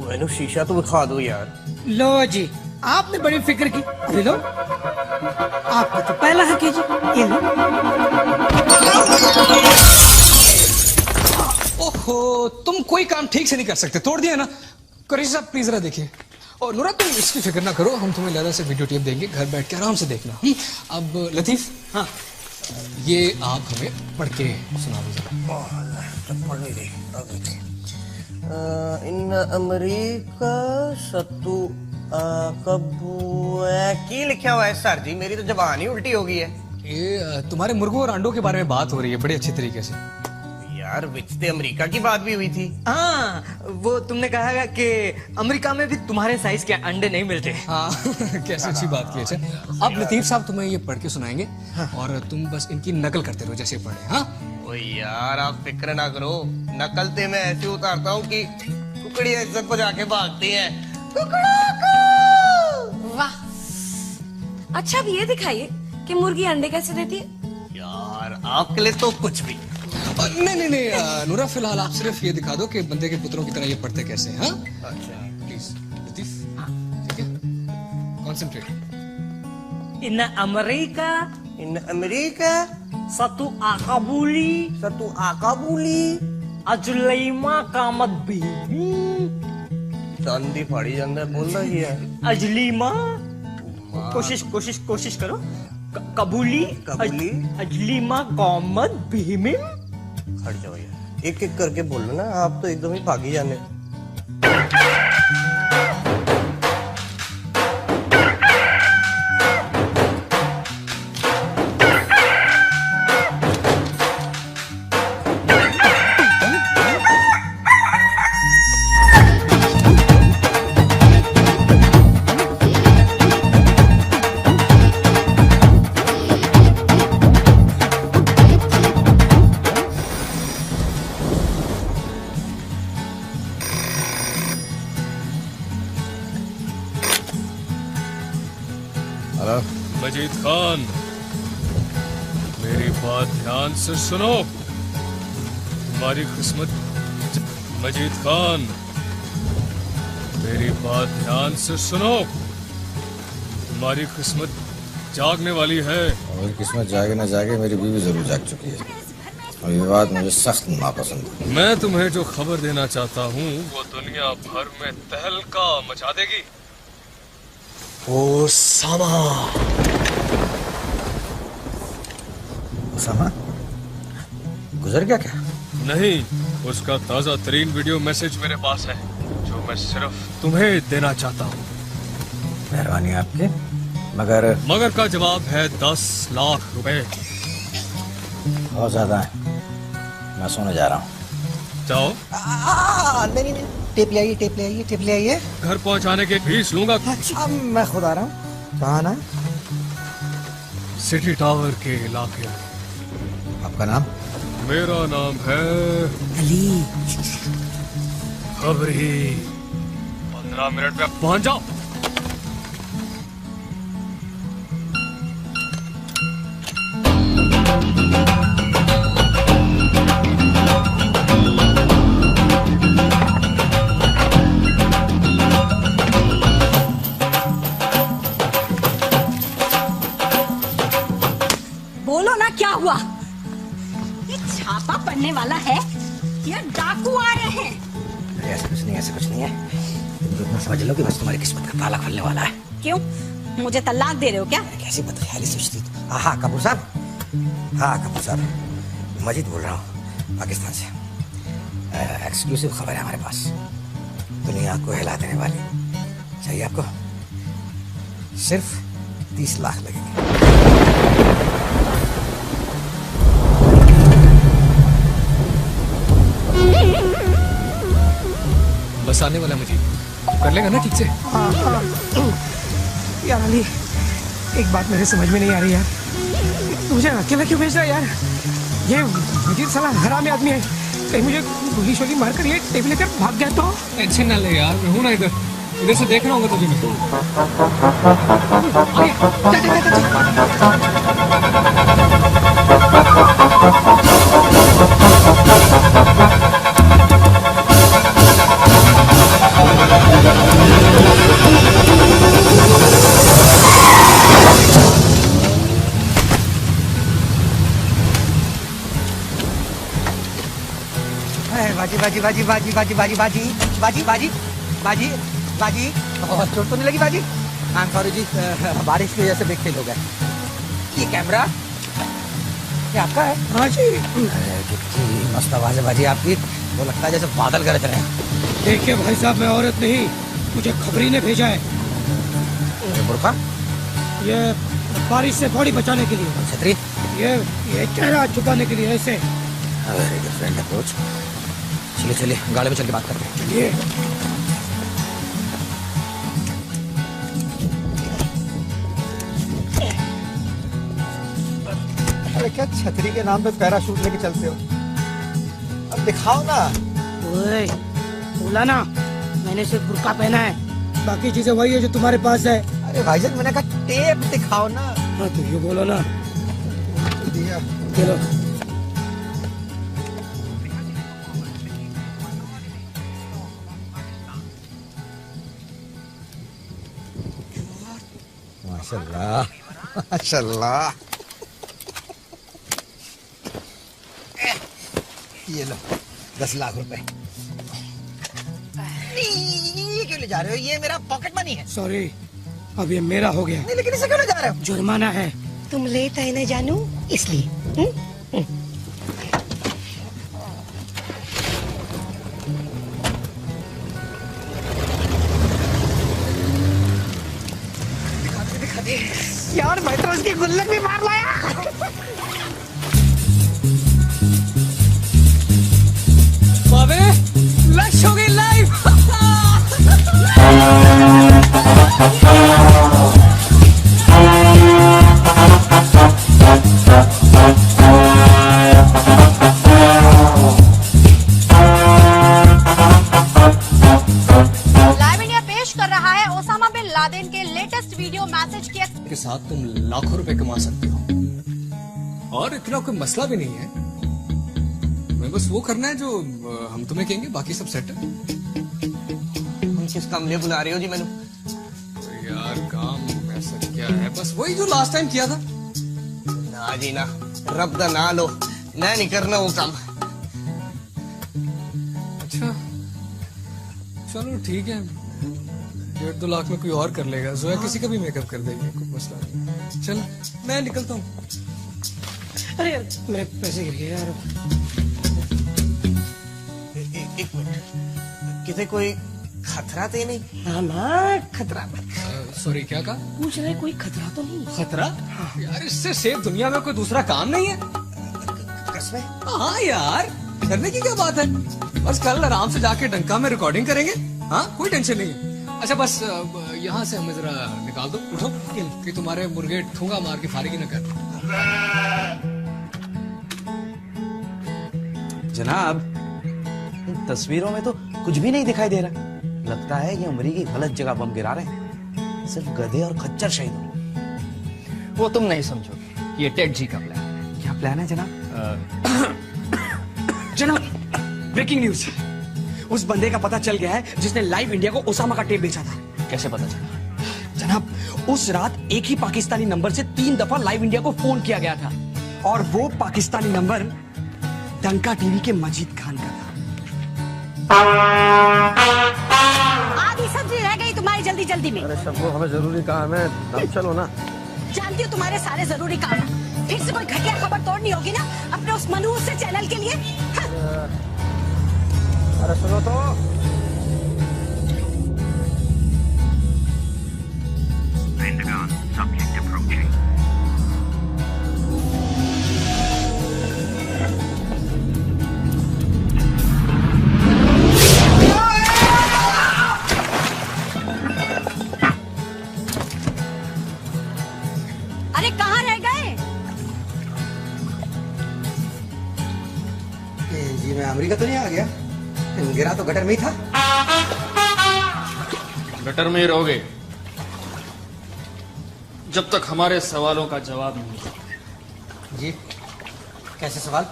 मैंने शीशा तो दिखा दो यार। लो जी, आपने बड़ी फिक्र की। अभी लो, आपको तो पहला हक है जी। ये लो। ओहो, तुम कोई काम ठीक से नहीं कर सकते, तोड़ दिया ना। करीश साहब प्लीज जरा देखिए। और नूरा तुम इसकी फिक्र ना करो, हम तुम्हें ज़्यादा से वीडियो टेप देंगे, घर बैठ के आराम से देखना। अब लतीफ, हाँ ये आप हमें पढ़ के सुना दो। इन अमेरिका सत्तू कब्बू की लिखा हुआ है सर जी? मेरी तो जबान ही उल्टी हो गई है। ये तुम्हारे मुर्गों और अंडों के बारे में बात हो रही है बड़े अच्छे तरीके से। यार विच अमेरिका की बात भी हुई थी। हाँ, वो तुमने कहा कि अमेरिका में भी तुम्हारे साइज के अंडे नहीं मिलते। हाँ कैसी अच्छी बात की। अच्छा अब लतीफ साहब तुम्हें ये पढ़ के सुनाएंगे और तुम बस इनकी नकल करते रहो जैसे पढ़े। हाँ ओ यार आप फिक्र ना करो, नकलते मैं ऐसे उतारता हूँ कि कुकड़ियाँ इज्जत को जाके भागती हैं। वाह, अच्छा अब ये दिखाइए कि मुर्गी अंडे कैसे देती है। यार आपके लिए तो कुछ भी। नहीं नूरा, फिलहाल आप सिर्फ ये दिखा दो कि बंदे के पुत्रों की तरह ये पढ़ते कैसे हैं। हाँ अच्छा प्लीज लतीफ, ठीक है, concentrate. In America satu akabuli ajulima kamat bibi चांदी फाड़ी जाता है, बोल रहा ही है। अजलीमा, कोशिश करो। कबूली अजलीमा कामत भीमिम। हट जाओ यार, एक एक करके बोलो ना, आप तो एकदम ही भागी जाने। हेलो मजीद खान, मेरी बात ध्यान से सुनो। तुम्हारी किस्मत, मजीद खान, मेरी बात ध्यान से सुनो। तुम्हारी किस्मत जागने वाली है। मेरी किस्मत जागे ना जागे, मेरी बीवी जरूर जाग चुकी है और ये बात मुझे सख्त नापसंद है। मैं तुम्हें जो खबर देना चाहता हूँ वो दुनिया भर में तहलका मचा देगी। ओसामा। ओसामा गुजर गया क्या? नहीं, उसका ताजा तरीन वीडियो मैसेज मेरे पास है जो मैं सिर्फ तुम्हें देना चाहता हूँ। मेहरबानी आपकी, मगर का जवाब है 10 लाख रुपए। बहुत ज्यादा है, मैं सोने जा रहा हूँ। जाओ। नहीं, टेप ले आइए। घर पहुँचाने के फीस लूंगा। अच्छा, मैं खुद आ रहा हूँ। कहाँ ना? सिटी टावर के इलाके। आपका नाम? मेरा नाम है अली। खबरी। 15 मिनट में पहुँच जाओ। बोलो ना क्या हुआ? ये छापा पड़ने वाला है या डाकू आ रहे हैं? ऐसा कुछ नहीं है। तुम तो इतना समझ लो कि बस तुम्हारी किस्मत का ताला खुलने वाला है। क्यों, मुझे तलाक दे रहे हो क्या? कैसी बदख्याली सोचती हो? हाँ कपूर साहब, मजीद बोल रहा हूँ पाकिस्तान से। एक्सक्लूसिव खबर है हमारे पास, दुनिया को हिला देने वाली। चाहिए आपको? सिर्फ 30 लाख लगेंगे। बस आने वाला मुझे कर लेगा ना ठीक से? यार अली, एक बात मेरे समझ में नहीं आ रही यार, मुझे अकेला क्यों भेज रहा है यार? ये मजीद साला हरामी आदमी है, कहीं मुझे गोली शोली मारकर ये टेप लेकर भाग गया तो? टेंशन ना ले यार, मैं हूं ना इधर से देख रहा हूँ तुझे मैं। बाजी। चोट तो नहीं लगी बाजी? हाँ सॉरी जी, बारिश की वजह से ब्रेक फेल हो गया। ये कैमरा ये आपका है? हाँ जी। कितनी मस्त आवाज है बाजी आपकी, वो लगता है जैसे बादल गरज रहे हैं। देखिए भाई साहब, मैं औरत नहीं, मुझे खबरी ने भेजा है। ये बुर्का? ये बारिश से बॉडी बचाने के लिए। छतरी? ये चेहरा छुपाने के लिए। ऐसे वेरी डिफरेंट अप्रोच। चलिए गाड़ी में चल के बात करते हैं। चलिए। अरे क्या छतरी के नाम पे पैराशूट लेके चलते हो? अब दिखाओ ना। ओए, बोला ना, मैंने सिर्फ बुर्का पहना है, बाकी चीजें वही है जो तुम्हारे पास है। अरे भाईजान, मैंने कहा टेप दिखाओ ना। हाँ तो ये बोलो ना। दिया। चलो। माशाल्लाह। ये लो 10 लाख रुपए। ये क्यों ले जा रहे हो? ये मेरा पॉकेट मनी है। सॉरी, अब ये मेरा हो गया। नहीं, लेकिन इसे क्यों ले जा रहे हो? जुर्माना है। तुम लेट आए ना जानू, इसलिए। दिखा दे। यार मैं तो उसकी गुल्लक भी मार लाया। बाबे लश हो गई लाइव। लाइव इंडिया पेश कर रहा है ओसामा बिन लादेन के लेटेस्ट वीडियो मैसेज के साथ तुम लाखों रुपए कमा सकते हो और इतना कोई मसला भी नहीं है। मैं बस वो करना है जो हम तुम्हें कहेंगे, बाकी सब सेट है। हम किस काम लिए बुला रहे हो जी मैंने? यार काम ऐसा क्या है, बस वही जो लास्ट टाइम किया था ना जी ना, रब दा ना लो, मैं नहीं करना वो काम। अच्छा चलो ठीक है, 1.5-2 लाख में कोई और कर लेगा। जोया किसी का भी मेकअप कर देगी, कोई मसला नहीं। चल मैं निकलता हूँ। अरे यार मेरे पैसे गिर गए यार। एक मिनट, कितने कोई खतरा तो नहीं? ना ना खतरा सॉरी क्या कहा? पूछ रहे कोई खतरा तो नहीं? खतरा? यार इससे सेफ दुनिया में कोई दूसरा काम नहीं है। कसमें? हाँ यार, करने की क्या बात है, बस कल आराम से जाके डंका में रिकॉर्डिंग करेंगे। हाँ कोई टेंशन नहीं है। अच्छा बस यहाँ से हमें जरा निकाल दो, उठो कि तुम्हारे मुर्गे ठूंगा मार के फारिग न कर। जनाब इन तस्वीरों में तो कुछ भी नहीं दिखाई दे रहा, लगता है ये अमरीकी गलत जगह बम गिरा रहे हैं, सिर्फ गधे और खच्चर शहीद हो। वो तुम नहीं समझोगे, ये टेड जी का प्लान। क्या प्लान है जनाब? जनाब ब्रेकिंग न्यूज, उस बंदे का पता चल गया है जिसने लाइव इंडिया को ओसामा का टेप बेचा था। कैसे पता चला? जनाब उस रात एक ही पाकिस्तानी नंबर से 3 दफा लाइव इंडिया को फोन किया गया था और वो पाकिस्तानी नंबर डंका टीवी के मजीद खान का था। आधी सब्जी रह गई तुम्हारी जल्दी जल्दी में। अरे सब वो हमें जरूरी काम है, अब चलो ना। जानती हूँ तुम्हारे सारे जरूरी काम, फिर से कोई घटिया खबर तोड़नी होगी ना अपने उस मनहूस से चैनल के लिए। अरे सुनो तो, Pentagon, subject approaching. अरे कहाँ रह गए? जी मैं अमेरिका तो नहीं आ गया, गिरा तो गटर में ही था। गटर में ही रहोगे जब तक हमारे सवालों का जवाब नहीं मिलेगा। जी कैसे सवाल?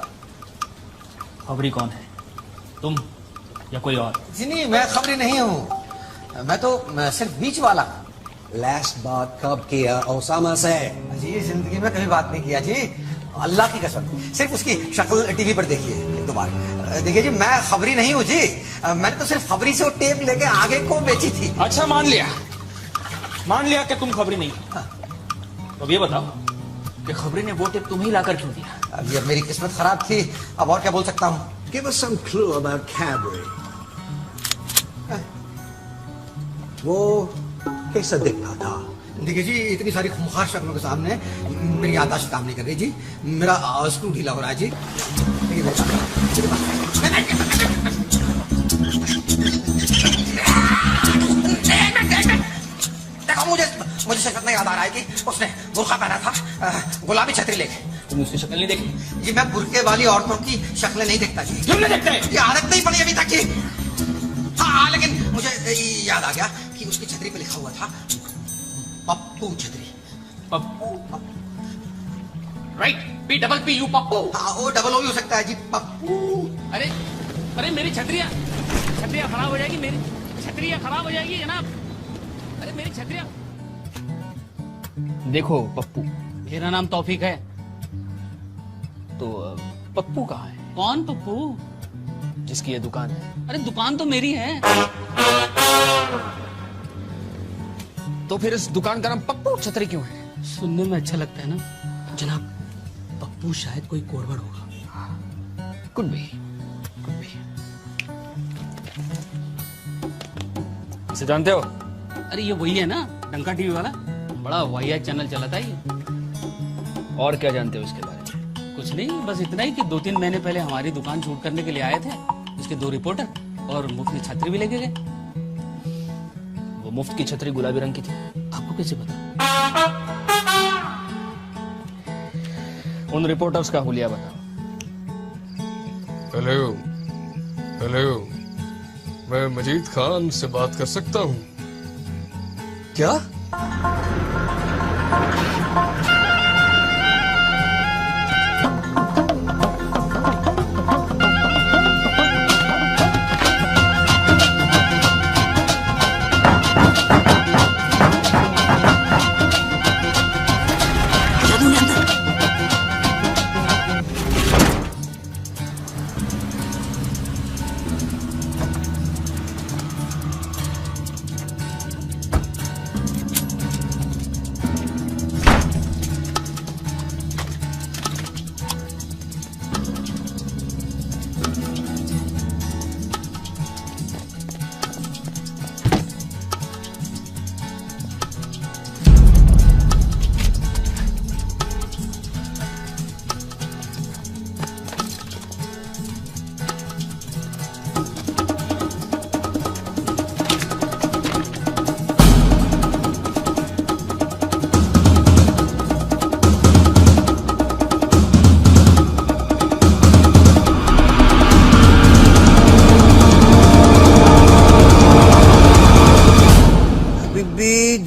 खबरी कौन है, तुम या कोई और? जी नहीं, मैं खबरी नहीं हूँ, मैं तो सिर्फ बीच वाला। लास्ट बात कब किया ओसामा से? जी जिंदगी में कभी बात नहीं किया जी, अल्लाह की कसम, सिर्फ उसकी शक्ल टीवी पर देखी है 1-2 बार। देखिए जी मैं खबरी नहीं हूँ जी, मैंने तो सिर्फ खबरी से वो टेप लेके आगे को बेची थी। अच्छा मान लिया कि तुम खबरी नहीं। तो अब ये बताओ कि खबरी ने वो टेप तुम्हें ही लाकर क्यों दिया? अभी अब मेरी किस्मत खराब थी, अब और क्या बोल सकता हूँ। Give us some clue about Cadbury. वो कैसा दिखता था? देखिए जी इतनी सारी खूंखार शक्लों के सामने मेरी याददाश्त काम नहीं कर रही जी, मेरा स्क्रू ढीला हो रहा है जी। देखो मुझे शक्ल में याद आ रहा है कि उसने बुर्का पहना था, गुलाबी छतरी लेके। तुम उसकी शक्ल नहीं देखी? जी मैं बुर्के वाली औरतों की शक्लें नहीं देखता जी। क्यों नहीं देखते? ये आदत नहीं पड़ी अभी तक जी। हाँ लेकिन मुझे याद आ गया कि उसकी छतरी पे लिखा हुआ था पप्पू छतरी। पप्पू? Right, PPPU Pappu. हाँ वो डबल ओ भी हो सकता है जी, पप्पू। अरे मेरी छतरियाँ खराब हो जाएगी, मेरी छतरियाँ खराब हो जाएगी जनाब। अरे मेरी छतरियाँ। देखो पप्पू, मेरा नाम तौफीक है। तो पप्पू कहाँ है? कौन पप्पू? जिसकी ये दुकान है। अरे दुकान तो मेरी है। तो फिर इस दुकान का नाम पप्पू छतरी क्यों है? सुनने में अच्छा लगता है ना जनाब, पप्पू शायद कोई कोडवर्ड होगा। Could be. इसे जानते हो? अरे ये वही है ना डंका टीवी वाला, बड़ा वाहियात चैनल चलाता है ये। और क्या जानते हो इसके बारे में? कुछ नहीं, बस इतना ही कि 2-3 महीने पहले हमारी दुकान शूट करने के लिए आए थे उसके 2 रिपोर्टर, और मुफ्त की छतरी भी लेके गए। वो मुफ्त की छतरी गुलाबी रंग की थी। आपको कैसे पता? उन रिपोर्टर्स का हुलिया बताओ। हेलो, मैं मजीद खान से बात कर सकता हूँ? क्या?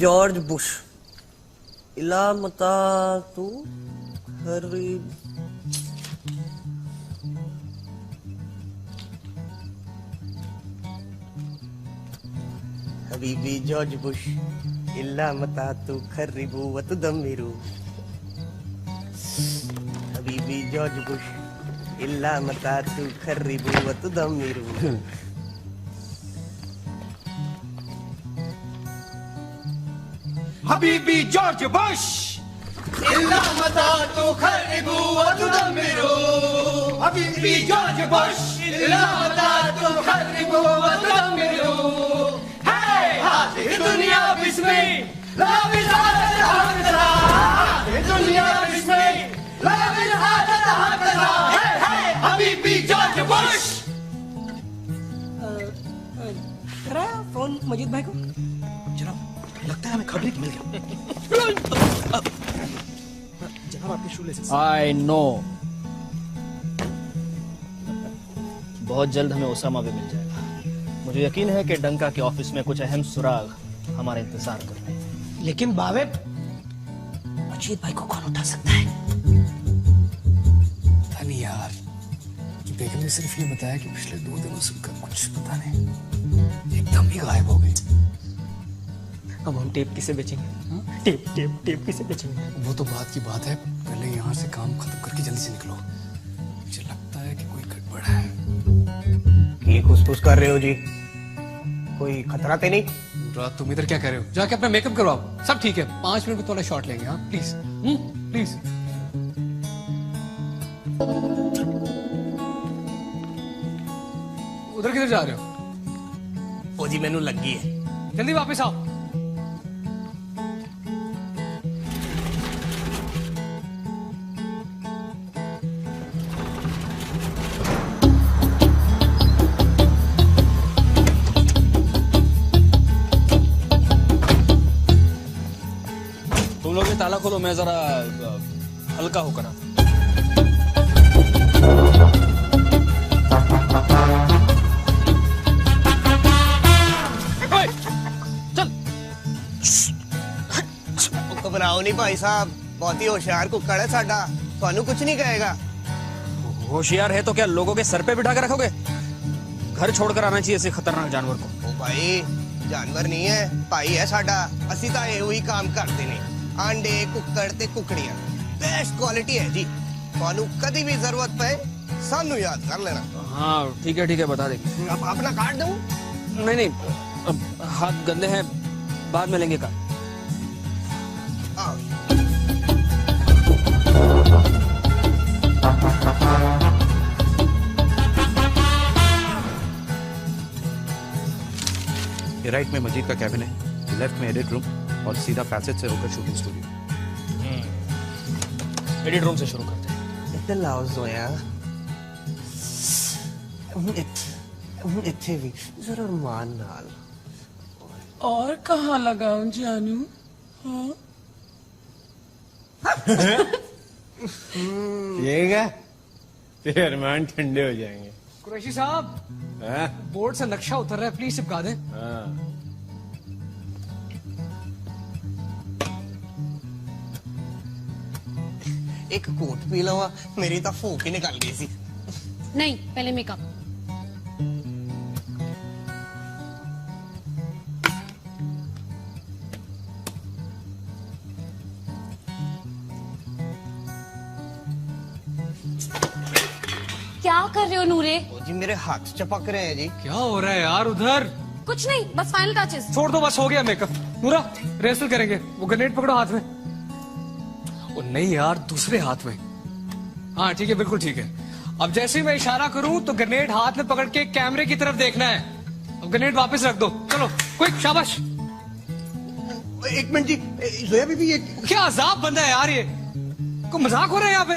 जॉर्ज बुश इला मता तू हरी हबीबी जॉर्ज बुश इला मता तू खर्रिबू वत दमिरू हबीबी जॉर्ज बुश इला मता तू खर्रिबू वत दमिरू हबीबी जॉर्ज बुश इल्ला मता तू खरिबू वतुदमिरू हबीबी जॉर्ज बुश इल्ला मता तू खरिबू वतुदमिरू हे हाज़िर दुनिया बिस्मी ला बिज़ात हक़दा हाज़िर दुनिया बिस्मी ला बिज़ात हक़दा हे हे हबीबी जॉर्ज बुश करा फोन मजीद भाई को। लगता है हमें खबरी मिल गया। जनाब आपके शूलेसेस। I know. बहुत जल्द हमें ओसामा भी मिल जाएगा। मुझे यकीन है कि डंका के ऑफिस में कुछ अहम सुराग हमारा इंतजार कर रहे हैं। लेकिन बावे मजीद भाई को कौन उठा सकता है? पता नहीं यार, कि बेगम ने सिर्फ ये बताया कि पिछले 2 दिनों से उनका कुछ पता नहीं, एकदम ही गायब हो गई। अब हम टेप किसे बेचेंगे? टेप टेप टेप किसे बेचेंगे? वो तो बात की बात है, पहले यहाँ से काम खत्म करके जल्दी से निकलो। मुझे लगता है कि कोई गड़बड़ है। ये खुसफुस कर रहे हो जी? कोई खतरा तो नहीं? रात तुम इधर क्या कर रहे हो? जाके अपना मेकअप करवाओ, सब ठीक है। 5 मिनट में थोड़ा शॉट लेंगे। हाँ प्लीज प्लीज। उधर किधर जा रहे हो? ओ जी मैनू लगी है। जल्दी वापस आओ। तुम लोग ये ताला खोलो, मैं जरा हल्का होकर आता। घबराओ नहीं भाई साहब, बहुत ही होशियार कुक्कड़ है साडा, थानू कुछ नहीं कहेगा। होशियार है तो क्या लोगों के सर पे बिठा कर रखोगे? घर छोड़कर आना चाहिए ऐसे खतरनाक जानवर को। ओ भाई जानवर नहीं है, भाई है साडा। असी तो ये ही काम करते ने, आंडे कुक्कड़ ते कुकड़ियां बेस्ट क्वालिटी है जी। थानू कभी भी जरूरत पे सानू याद कर लेना। हाँ ठीक है बता दे। अब अपना काट दूं? नहीं, अब हाथ गंदे हैं, बाद में लेंगे का। ये राइट में मजीद का कैबिन है, लेफ्ट में एडिट रूम और सीधा पैसेज से होकर शूटिंग स्टूडियो। एडिट रूम से शुरू करते हैं। इधर लाओ जोया। इत्थे भी जरा मान नाल। और कहाँ लगाऊं जानू? हाँ? ये क्या? तेरे अरमान ठंडे हो जाएंगे। कुरैशी साहब, बोर्ड से नक्शा उतर रहा है, प्लीज चिपका दें। एक कोट पी लवा, मेरी तो फूक ही निकल गई सी। नहीं, पहले मेकअप। क्या कर रहे हो नूरे? जी मेरे हाथ चपक रहे हैं जी। क्या हो रहा है यार उधर? कुछ नहीं, बस फाइनल टचेस। छोड़ दो, बस हो गया मेकअप। नूरा रेसल करेंगे, वो ग्रेनेड पकड़ो हाथ में। ओ नहीं यार, दूसरे हाथ में। हाँ ठीक है, बिल्कुल ठीक है। अब जैसे ही मैं इशारा करूं तो ग्रेनेड हाथ में पकड़ के कैमरे की तरफ देखना है। अब ग्रेनेड वापस रख दो, चलो क्विक, शाबाश। एक मिनट जी, जोया बीबी ये क्या अजाब बंदा है यार ये। को मजाक हो रहा है यहाँ पे?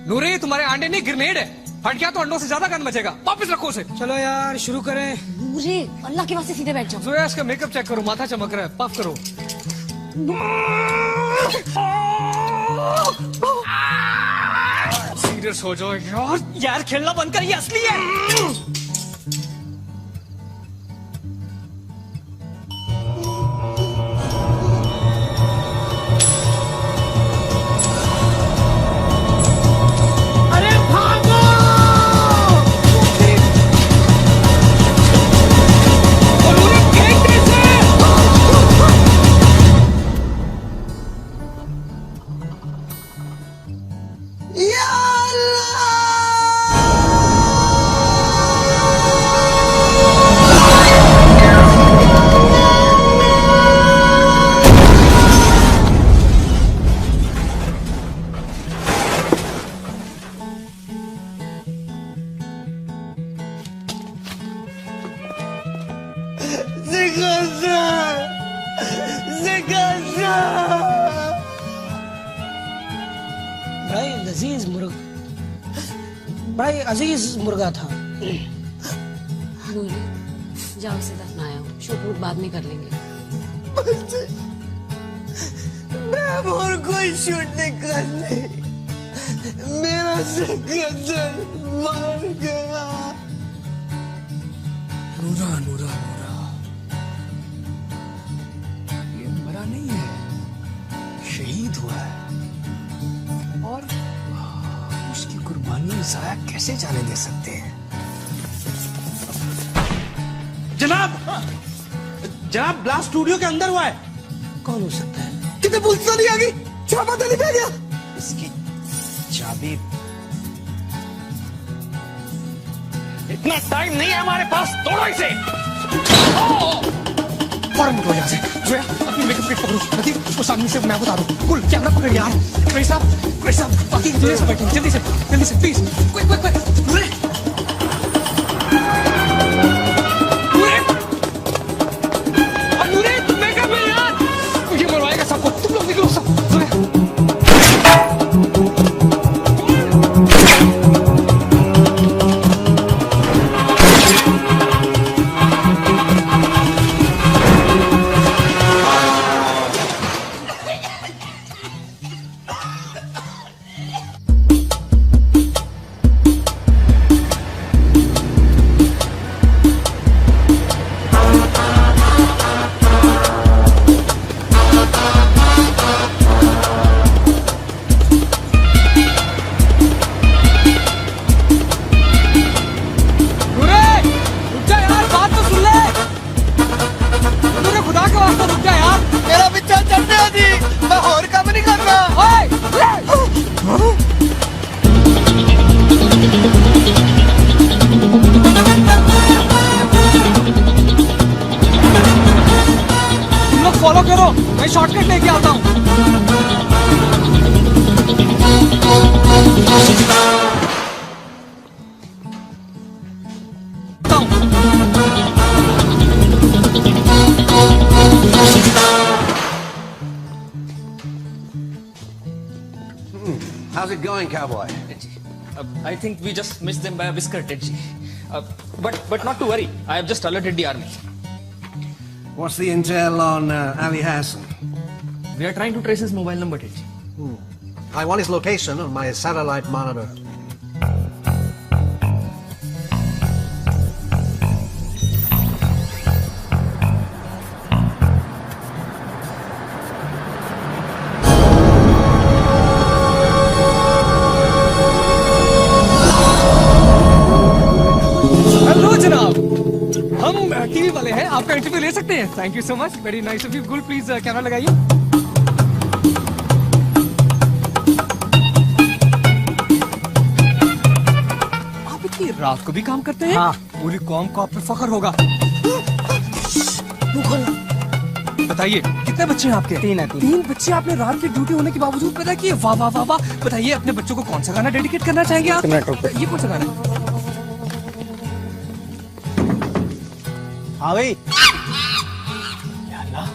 नूरे ये तुम्हारे अंडे नहीं, ग्रेनेड है। फट गया तो अंडों से ज्यादा गन बचेगा। वापस रखो उसे। चलो यार शुरू करें। नूरे, अल्लाह के वास्ते सीधे बैठ जाओ। जोया इसका मेकअप चेक करो, माथा चमक रहा है, पफ करो। सीरियस हो जाओ यार। यार खेलना बंद कर, ये असली है। भाई लजीज मुर्गा, भाई अजीज मुर्गा था। नूरे, जाओ इसे दफनाया हो, शूट वूट बाद में कर लेंगे। मैं और कोई शूट नहीं करने, मेरा सिकंदर मर गया। नूरा नूरा नूरा, ये मरा नहीं है, शहीद हुआ है। और उसकी कुर्बानी जाया कैसे जाने दे सकते हैं? जनाब, जनाब ब्लास्ट स्टूडियो के अंदर हुआ है। कौन हो सकता है? कितने पुलिस वाली आ गई, छापा तो नहीं पै गया। इसकी चाबी। इतना टाइम नहीं है हमारे पास, तोड़ो इसे। फौरन निकलो यहाँ से। जोया, अपनी मेकअप किट पकड़ो। प्रदीप, उसको सामने से मैं बता दूं। कुल कैमरा पकड़ यार। क्रेश साहब, बाकी जल्दी से बैठें, जल्दी से, प्लीज। क्विक, नूरे, नूरे, तुम मेकअप में यार। ये मरवाएगा सबको। तुम लोग निकलो सब। फॉलो करो, मैं शॉर्टकट लेके आता हूँ। How's it going, cowboy? I think we just missed them by a whisker, Tedji. But not to worry. I have just alerted the army. What's the intel on Ali Hassan? We are trying to trace his mobile number, Tedji. I want his location on my satellite monitor. आपका इंटरव्यू ले सकते हैं। Thank you so much, very nice of you. गुल प्लीज कैमरा लगाइए। रात को भी काम करते हैं? हाँ। पूरी कौम को आप पे फख्र होगा। बताइए कितने बच्चे हैं आपके? 3 है। 3 बच्चे आपने रात की ड्यूटी होने के बावजूद पैदा किए। वाह वाह वाह वाह। बताइए अपने बच्चों को कौन सा गाना डेडिकेट करना चाहेंगे आप? ये कौन सा गाना? हाँ भाई। अल्लाह,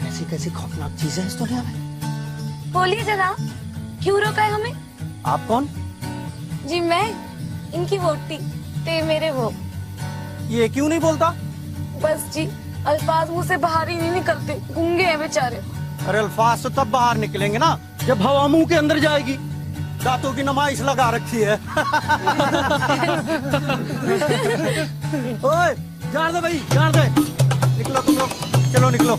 कैसी कैसी खौफनाक चीजें हैं इस दुनिया में। बोलिए जनाब, क्यों रोका है हमें? आप कौन? जी मैं इनकी वोटी ते मेरे वो। ये क्यों नहीं बोलता? बस जी अल्फाज मुंह से बाहर ही नहीं निकलते, गूंगे हैं बेचारे। अरे अल्फाज तो तब बाहर निकलेंगे ना जब हवा मुंह के अंदर जाएगी। दांतों की नुमाइश लगा रखी है। ओए जान दे भाई, जान दे। निकलो तुम लोग, चलो निकलो।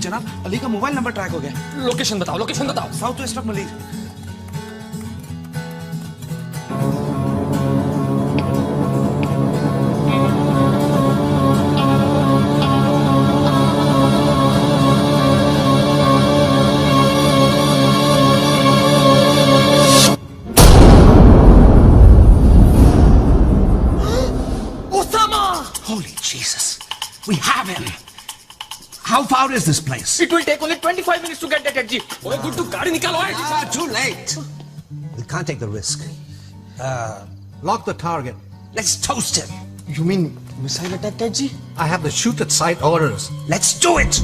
जनाब, अली का मोबाइल नंबर ट्रैक हो गया। लोकेशन बताओ, लोकेशन बताओ। South west of Malir. Osama! Holy Jesus, we have him. How far is this place? It will take only 25 minutes to get that G. ओए गुड्डू गाड़ी निकालो। Too late. We can't take the risk. Lock the target. Let's toast him. You mean missile attack, Ted ji? I have the shoot at sight orders. Let's do it.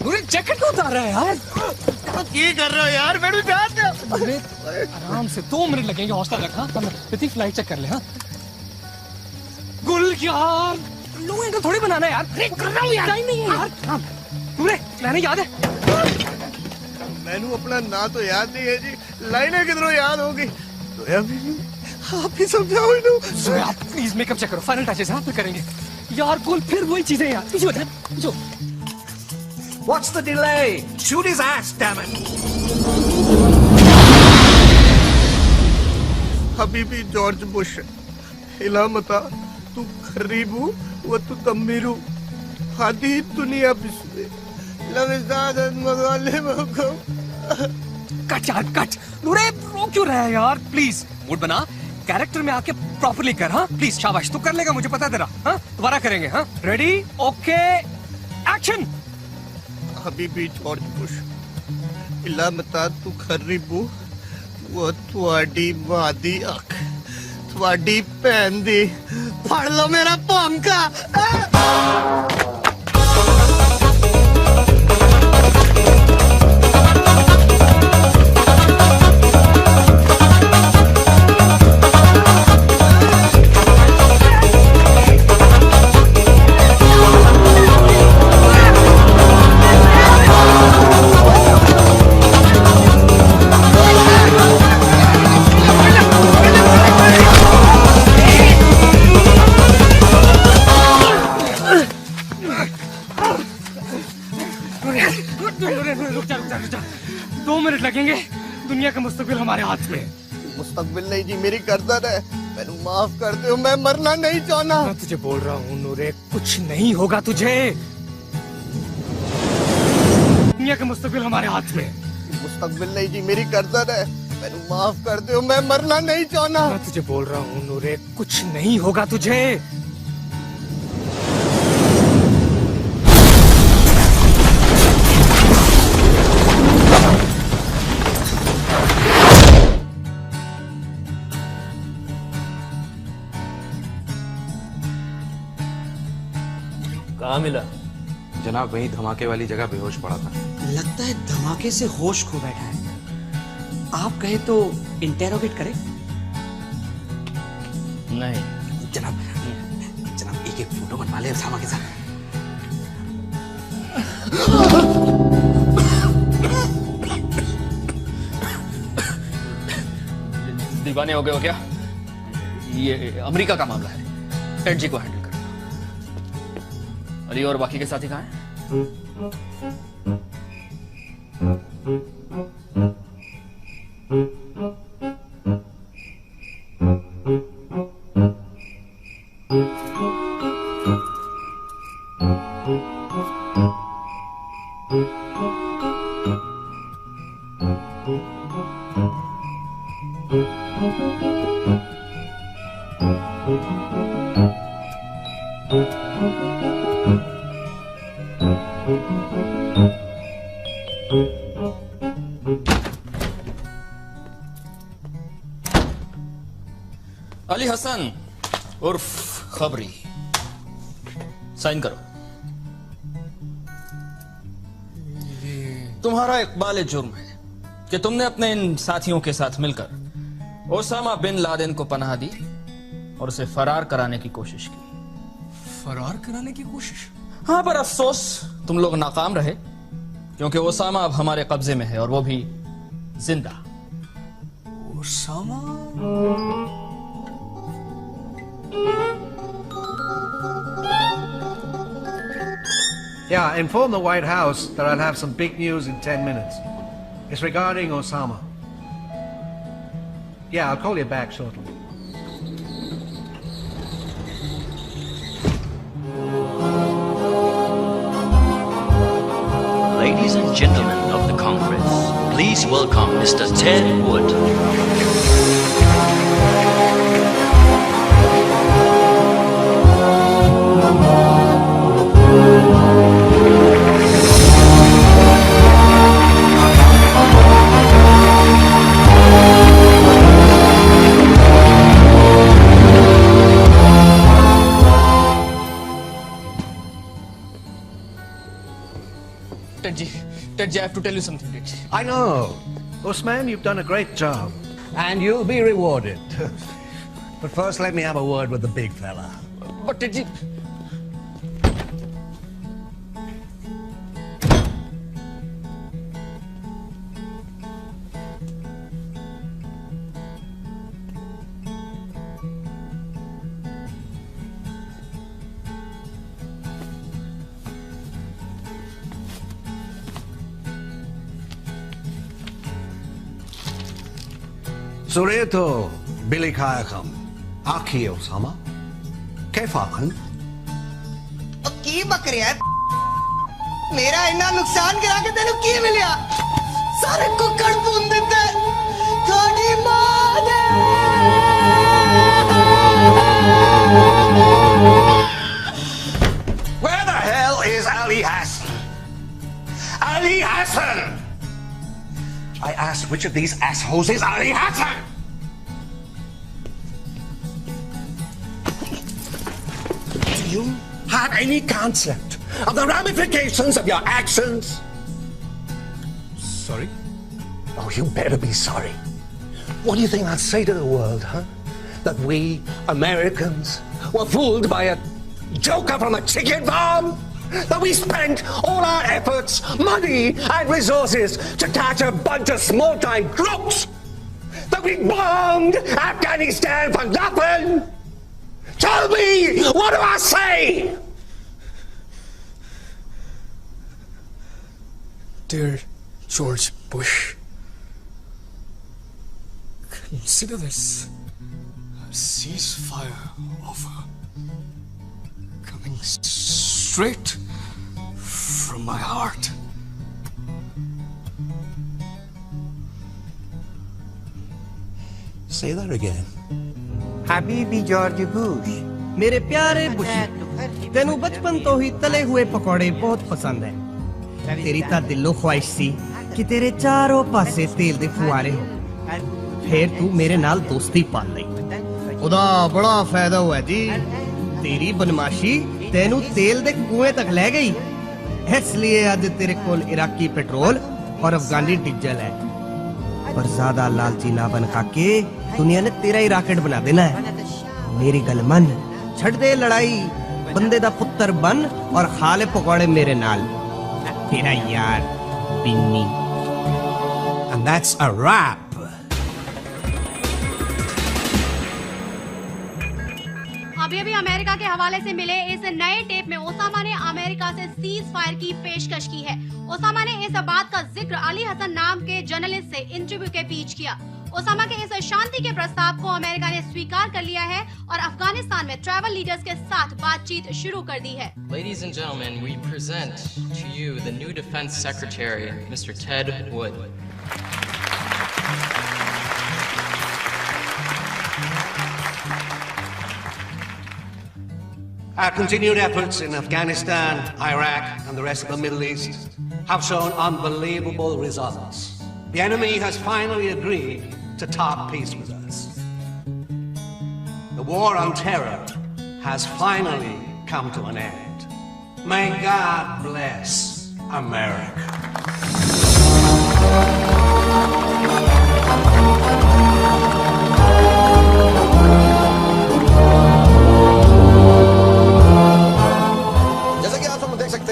पूरी जैकेट क्यों उतार रहा है यार? क्या कर रहे हो यार? मेरे साथ आराम से 2 मिनट लगेंगे। हौसला रखा। प्रति फ्लाइट चेक कर ले। हाँ गुल यार, लो एंगल थोड़ी बनाना है यार। कर रहा हूँ यार, टाइम नहीं है यार। पूरे मैंने याद है। मैंने अपना ना तो याद नहीं है जी, लाइनें किधरों याद होगी तो अभी आप ही समझाओ इन्हें। आप प्लीज मेकअप चेक करो, फाइनल टचेस आप करेंगे यार। गुल फिर वही चीजें यार। पीछे बता जो। What's the delay? Shoot his ass, damn it! Habibi George Bush हिला मता तू खरीबू व तू तम्मीरू हादी दुनिया बिस्वे लविज़ादत मगाले मको। कट यार कट। नूरे रो क्यों रहा है यार? प्लीज मूड बना, कैरेक्टर में आके प्रॉपर्ली कर। हाँ प्लीज, शाबाश, तू कर लेगा, मुझे पता है तेरा। हाँ दोबारा करेंगे। हाँ ready, okay, action. Habibi George Bush हिला मता तू खरीबू वो थोड़ी मादी अख थोड़ी भैन दी फड़ लो मेरा भौंका। रुक जा। 2 मिनट लगेंगे। दुनिया का मुस्तकबिल हमारे हाथ में। मुस्तकबिल नहीं जी, मेरी गर्दन है। मैंने माफ कर दो, मैं मरना नहीं चाहना। मैं तुझे बोल रहा हूँ नूरे, कुछ नहीं होगा तुझे। दुनिया का मुस्तकबिल हमारे हाथ में। मुस्तकबिल नहीं जी, मेरी गर्दन है। मैंने माफ कर दो, मैं मरना नहीं चाहना। मैं तुझे बोल रहा हूँ नूरे, कुछ नहीं होगा तुझे। कहाँ मिला? जनाब वही धमाके वाली जगह बेहोश पड़ा था। लगता है धमाके से होश खो बैठा है। आप कहे तो इंटेरोगेट करें? नहीं जनाब, जनाब एक फोटो बनवा ले उसामा के साथ। दीवाने हो गए हो क्या? ये अमेरिका का मामला है, टेड जी को हैंडल कर। अली और बाकी के साथी कहाँ हैं? अली हसन उर्फ खबरी, साइन करो। तुम्हारा इकबाल जुर्म है कि तुमने अपने इन साथियों के साथ मिलकर ओसामा बिन लादेन को पनाह दी और उसे फरार कराने की कोशिश की। फरार कराने की कोशिश? हाँ, पर अफसोस तुम लोग नाकाम रहे, क्योंकि ओसामा अब हमारे कब्जे में है और वो भी जिंदा। Osama? Yeah, inform the White House that I'll have some big news in 10 minutes. It's regarding Osama. Yeah, I'll call you back shortly. Ladies and gentlemen of the Congress, please welcome Mr. Ted Wood. Ted, I have to tell you something, Ted. I know. Usman, you've done a great job. And you'll be rewarded. But first, let me have a word with the big fella. But Ted, Sureto Bilikayakam Aki Osama Kefaman की बक रहा है? मेरा इतना नुकसान करा के तेन की मिलिया? सारे कुकड़ भून देते थोड़ी मां दे। Where the hell is Ali Hassan? Ali Hassan! I asked which of these assholes is Ali Hassan? Do you have any concept of the ramifications of your actions? Sorry? Oh, you better be sorry. What do you think I'd say to the world, huh? That we, Americans, were fooled by a joker from a chicken farm? That we spent all our efforts, money, and resources to catch a bunch of small-time crooks? That we bombed Afghanistan for nothing? Tell me, what do I say? Dear George Bush, consider this a ceasefire offer coming straight from my heart. Say that again. Habibi George Bush, मेरे प्यारे बुशी, तेनू बचपन तो ही तले हुए पकौड़े बहुत पसंद है। तेरी ता दिलो ख्वाहिश सी कि तेरे चारों पासे तेल दे फुआरे हो। फिर तू मेरे नाल दोस्ती पाल लई। उदा बड़ा फायदा हुआ जी। तेरी बदमाशी तेनू तेल दे कुएं तक ले गई। इसलिए आज तेरे कोल इराकी पेट्रोल और अफगानी डीजल है। पर ज्यादा लालची ना बन खाके दुनिया ने तेरा ही रॉकेट बना देना है। मेरी गल मन, छड़ दे लड़ाई, बंदे दा पुत्र बन और खा ले पकौड़े मेरे नाल। तेरा यार Binni. And that's a wrap. अभी अभी अमेरिका अमेरिका के हवाले से मिले इस नए टेप में ओसामा ने अमेरिका से सीज फायर की पेशकश की है। ओसामा ने इस बात का जिक्र अली हसन नाम के जर्नलिस्ट से इंटरव्यू के बीच किया। ओसामा के इस शांति के प्रस्ताव को अमेरिका ने स्वीकार कर लिया है और अफगानिस्तान में ट्राइबल लीडर्स के साथ बातचीत शुरू कर दी है। Ladies and gentlemen, we present to you the new Defense Secretary, Mr. Ted Wood. Our continued efforts in Afghanistan, Iraq, and the rest of the Middle East have shown unbelievable results. The enemy has finally agreed to talk peace with us. The war on terror has finally come to an end. May God bless America.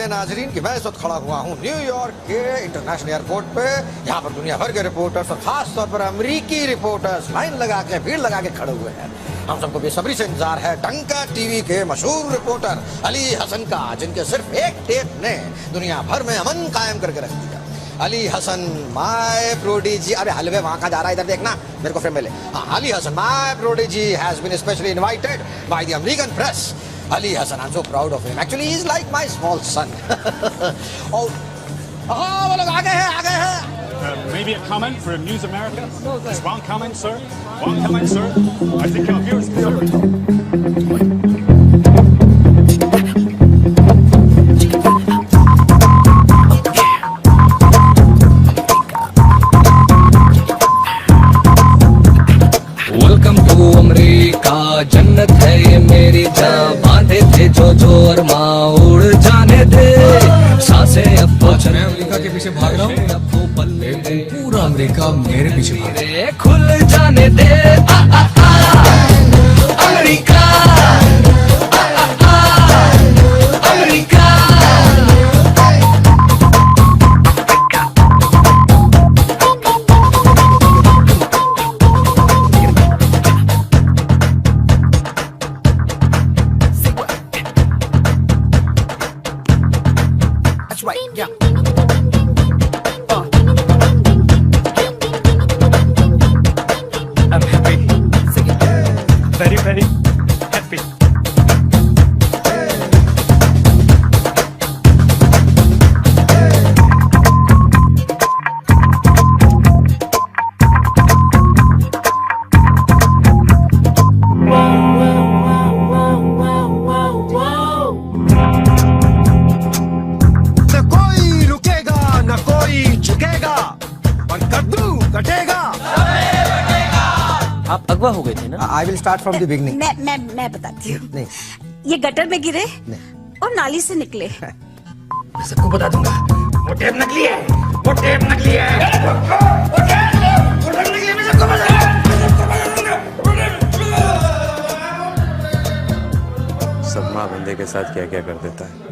नाजरीन कि मैं इस वक्त खड़ा हुआ हूँ न्यूयॉर्क के इंटरनेशनल एयरपोर्ट पे। यहाँ पर दुनिया भर के रिपोर्टर्स और खास तौर पर अमेरिकी रिपोर्टर्स लाइन लगा के भीड़ लगा के खड़े हुए हैं। हम सबको बेसब्री से इंतजार है डंका टीवी के मशहूर रिपोर्टर अली हसन का, जिनके सिर्फ एक टेप ने दुनिया भर में अमन कायम करके रख दिया। अली हसन माय प्रोडिजी, अरे हलवे वहां का जा रहा है, इधर देखना मेरे को फ्रेम में ले। हाँ, Ali Hassan my prodigy has been specially invited by the American press. Ali Hassan, I'm so proud of him. Actually, he's like my small son. Oh, वो लोग आ गए हैं। Maybe a comment for News America? No, thanks. One comment, sir. One comment, sir. I think our viewers clear. Welcome to America, जन्नत है ये मेरी जान, बांधे थे जो और माँ उड़ जाने दे सांसें अब तो मैं अमेरिका के पीछे भाग रहा हूँ, अब तो पल पूरा अमेरिका मेरे पीछे भाग रहा है। खुल जाने दे अमेरिका, अमेरिका। Very happy. न कोई रुकेगा न कोई झुकेगा और कद्दू कटेगा। आप अगवा हो गए थे ना? I will start from the beginning. मैं बताती हूँ। नहीं, ये गटर में गिरे और नाली से निकले। मैं सबको बता दूंगा वो टेप नकली है, वो टेप नकली है, वो टेप नकली है, मैं सबको बता दूंगा। सदमा बंदे के साथ क्या क्या कर देता है।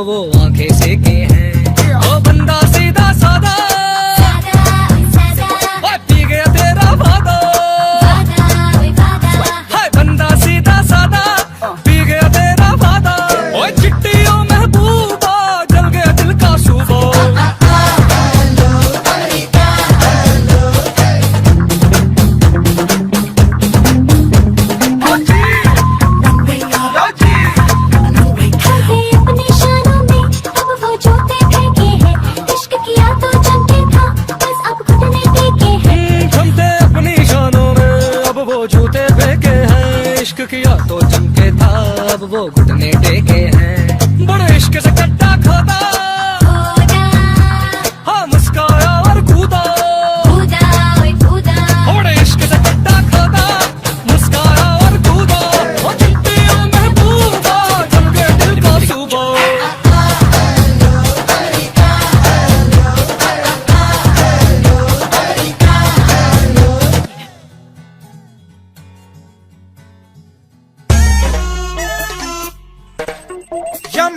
वो आंखें सेके हैं, ओ बंदा सीधा सादा, पी गया तेरा वादा, हाय बंदा सीधा सादा, पी गया तेरा वादा, ओ चिट्टियों महबूबा, जल गया दिल का सूबा। किया तो चमके था, अब वो घुटने टेके हैं। बड़े इश्क से कट्टा खोदा, हाँ मुस्काया और कूदा, बड़े इश्क से कट्टा खोदा, मुस्काया और कूदा, वो चिट्टियों महबूबा, जम के दिल का सूबा।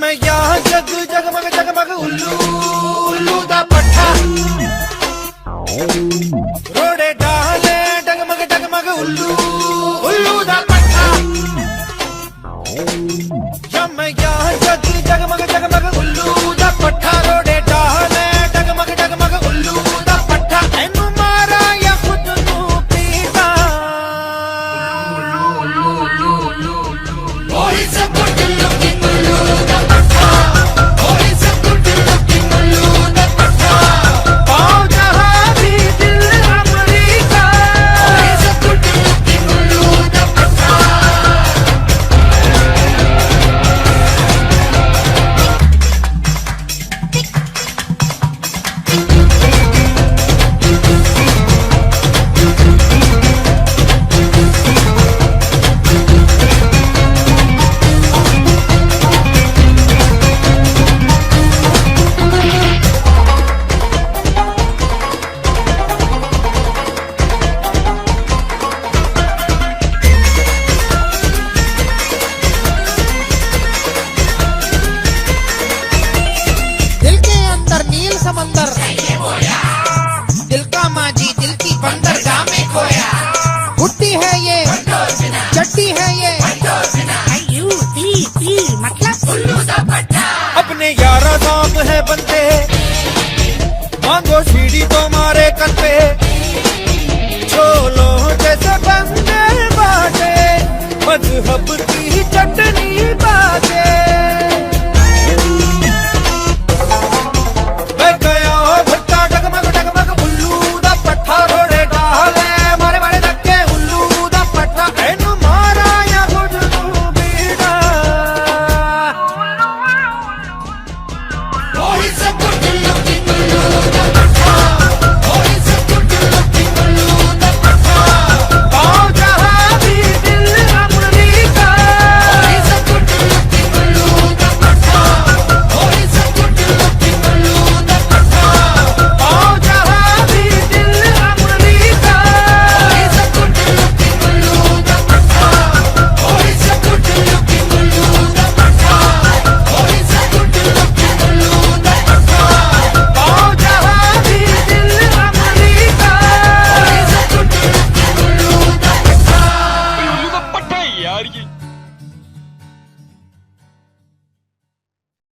मैं यहाँ जग जगमग जगमग उल्लू उल्लू दा पट्ठा, रोड़े डाले डगमग डगमग उल्लू उल्लू दा पट्ठा। मैं यहाँ जग जगमग जगमग उल्लू दा पट्ठा, रोड़े डाले डगमग डगमग उल्लू दा पट्ठा। एनू मारा या खुद नू पीटा, oh he's a good looking उल्लू दा पट्ठा, oh he's a good looking उल्लू दा पट्ठा। पाँव जहाँ भी दिल अमरीका, oh he's a good looking उल्लू दा पट्ठा। दिल के अंदर नील समंदर, दिल का माझी दिल की बंदरगाह में खोया। हुट्टी है ये, चट्टी है ये, मतलब उल्लू दा पट्ठा। अपने यारा नाम है बंदे, मांगो सीढ़ी तो मारे कन पे, छोलो जैसे बंदे बाटे, मजहब की चटनी बाटे। मैं गया भट्टा डगमग डगमग उल्लू दा पट्ठा, रोड़े डाले मारे मारे धक्के उल्लू दा पट्ठा। एनू मारा या खुद नू बीड़ा, oh he's a good looking उल्लू दा पट्ठा, oh he's a good looking उल्लू दा पट्ठा। पाँव जहाँ भी दिल अमरीका, oh he's a good looking उल्लू दा पट्ठा, oh he's a good looking उल्लू दा पट्ठा। पाँव जहाँ भी दिल अमरीका, oh he's a good looking उल्लू दा पट्ठा, oh he's a good looking उल्लू दा पट्ठा, oh he's a good looking उल्लू दा पट्ठा। पाँव जहाँ भी दिल अमरीका, oh he's a good looking उल्लू दा पट्ठा। उल्लू का पट्टा है यार ये।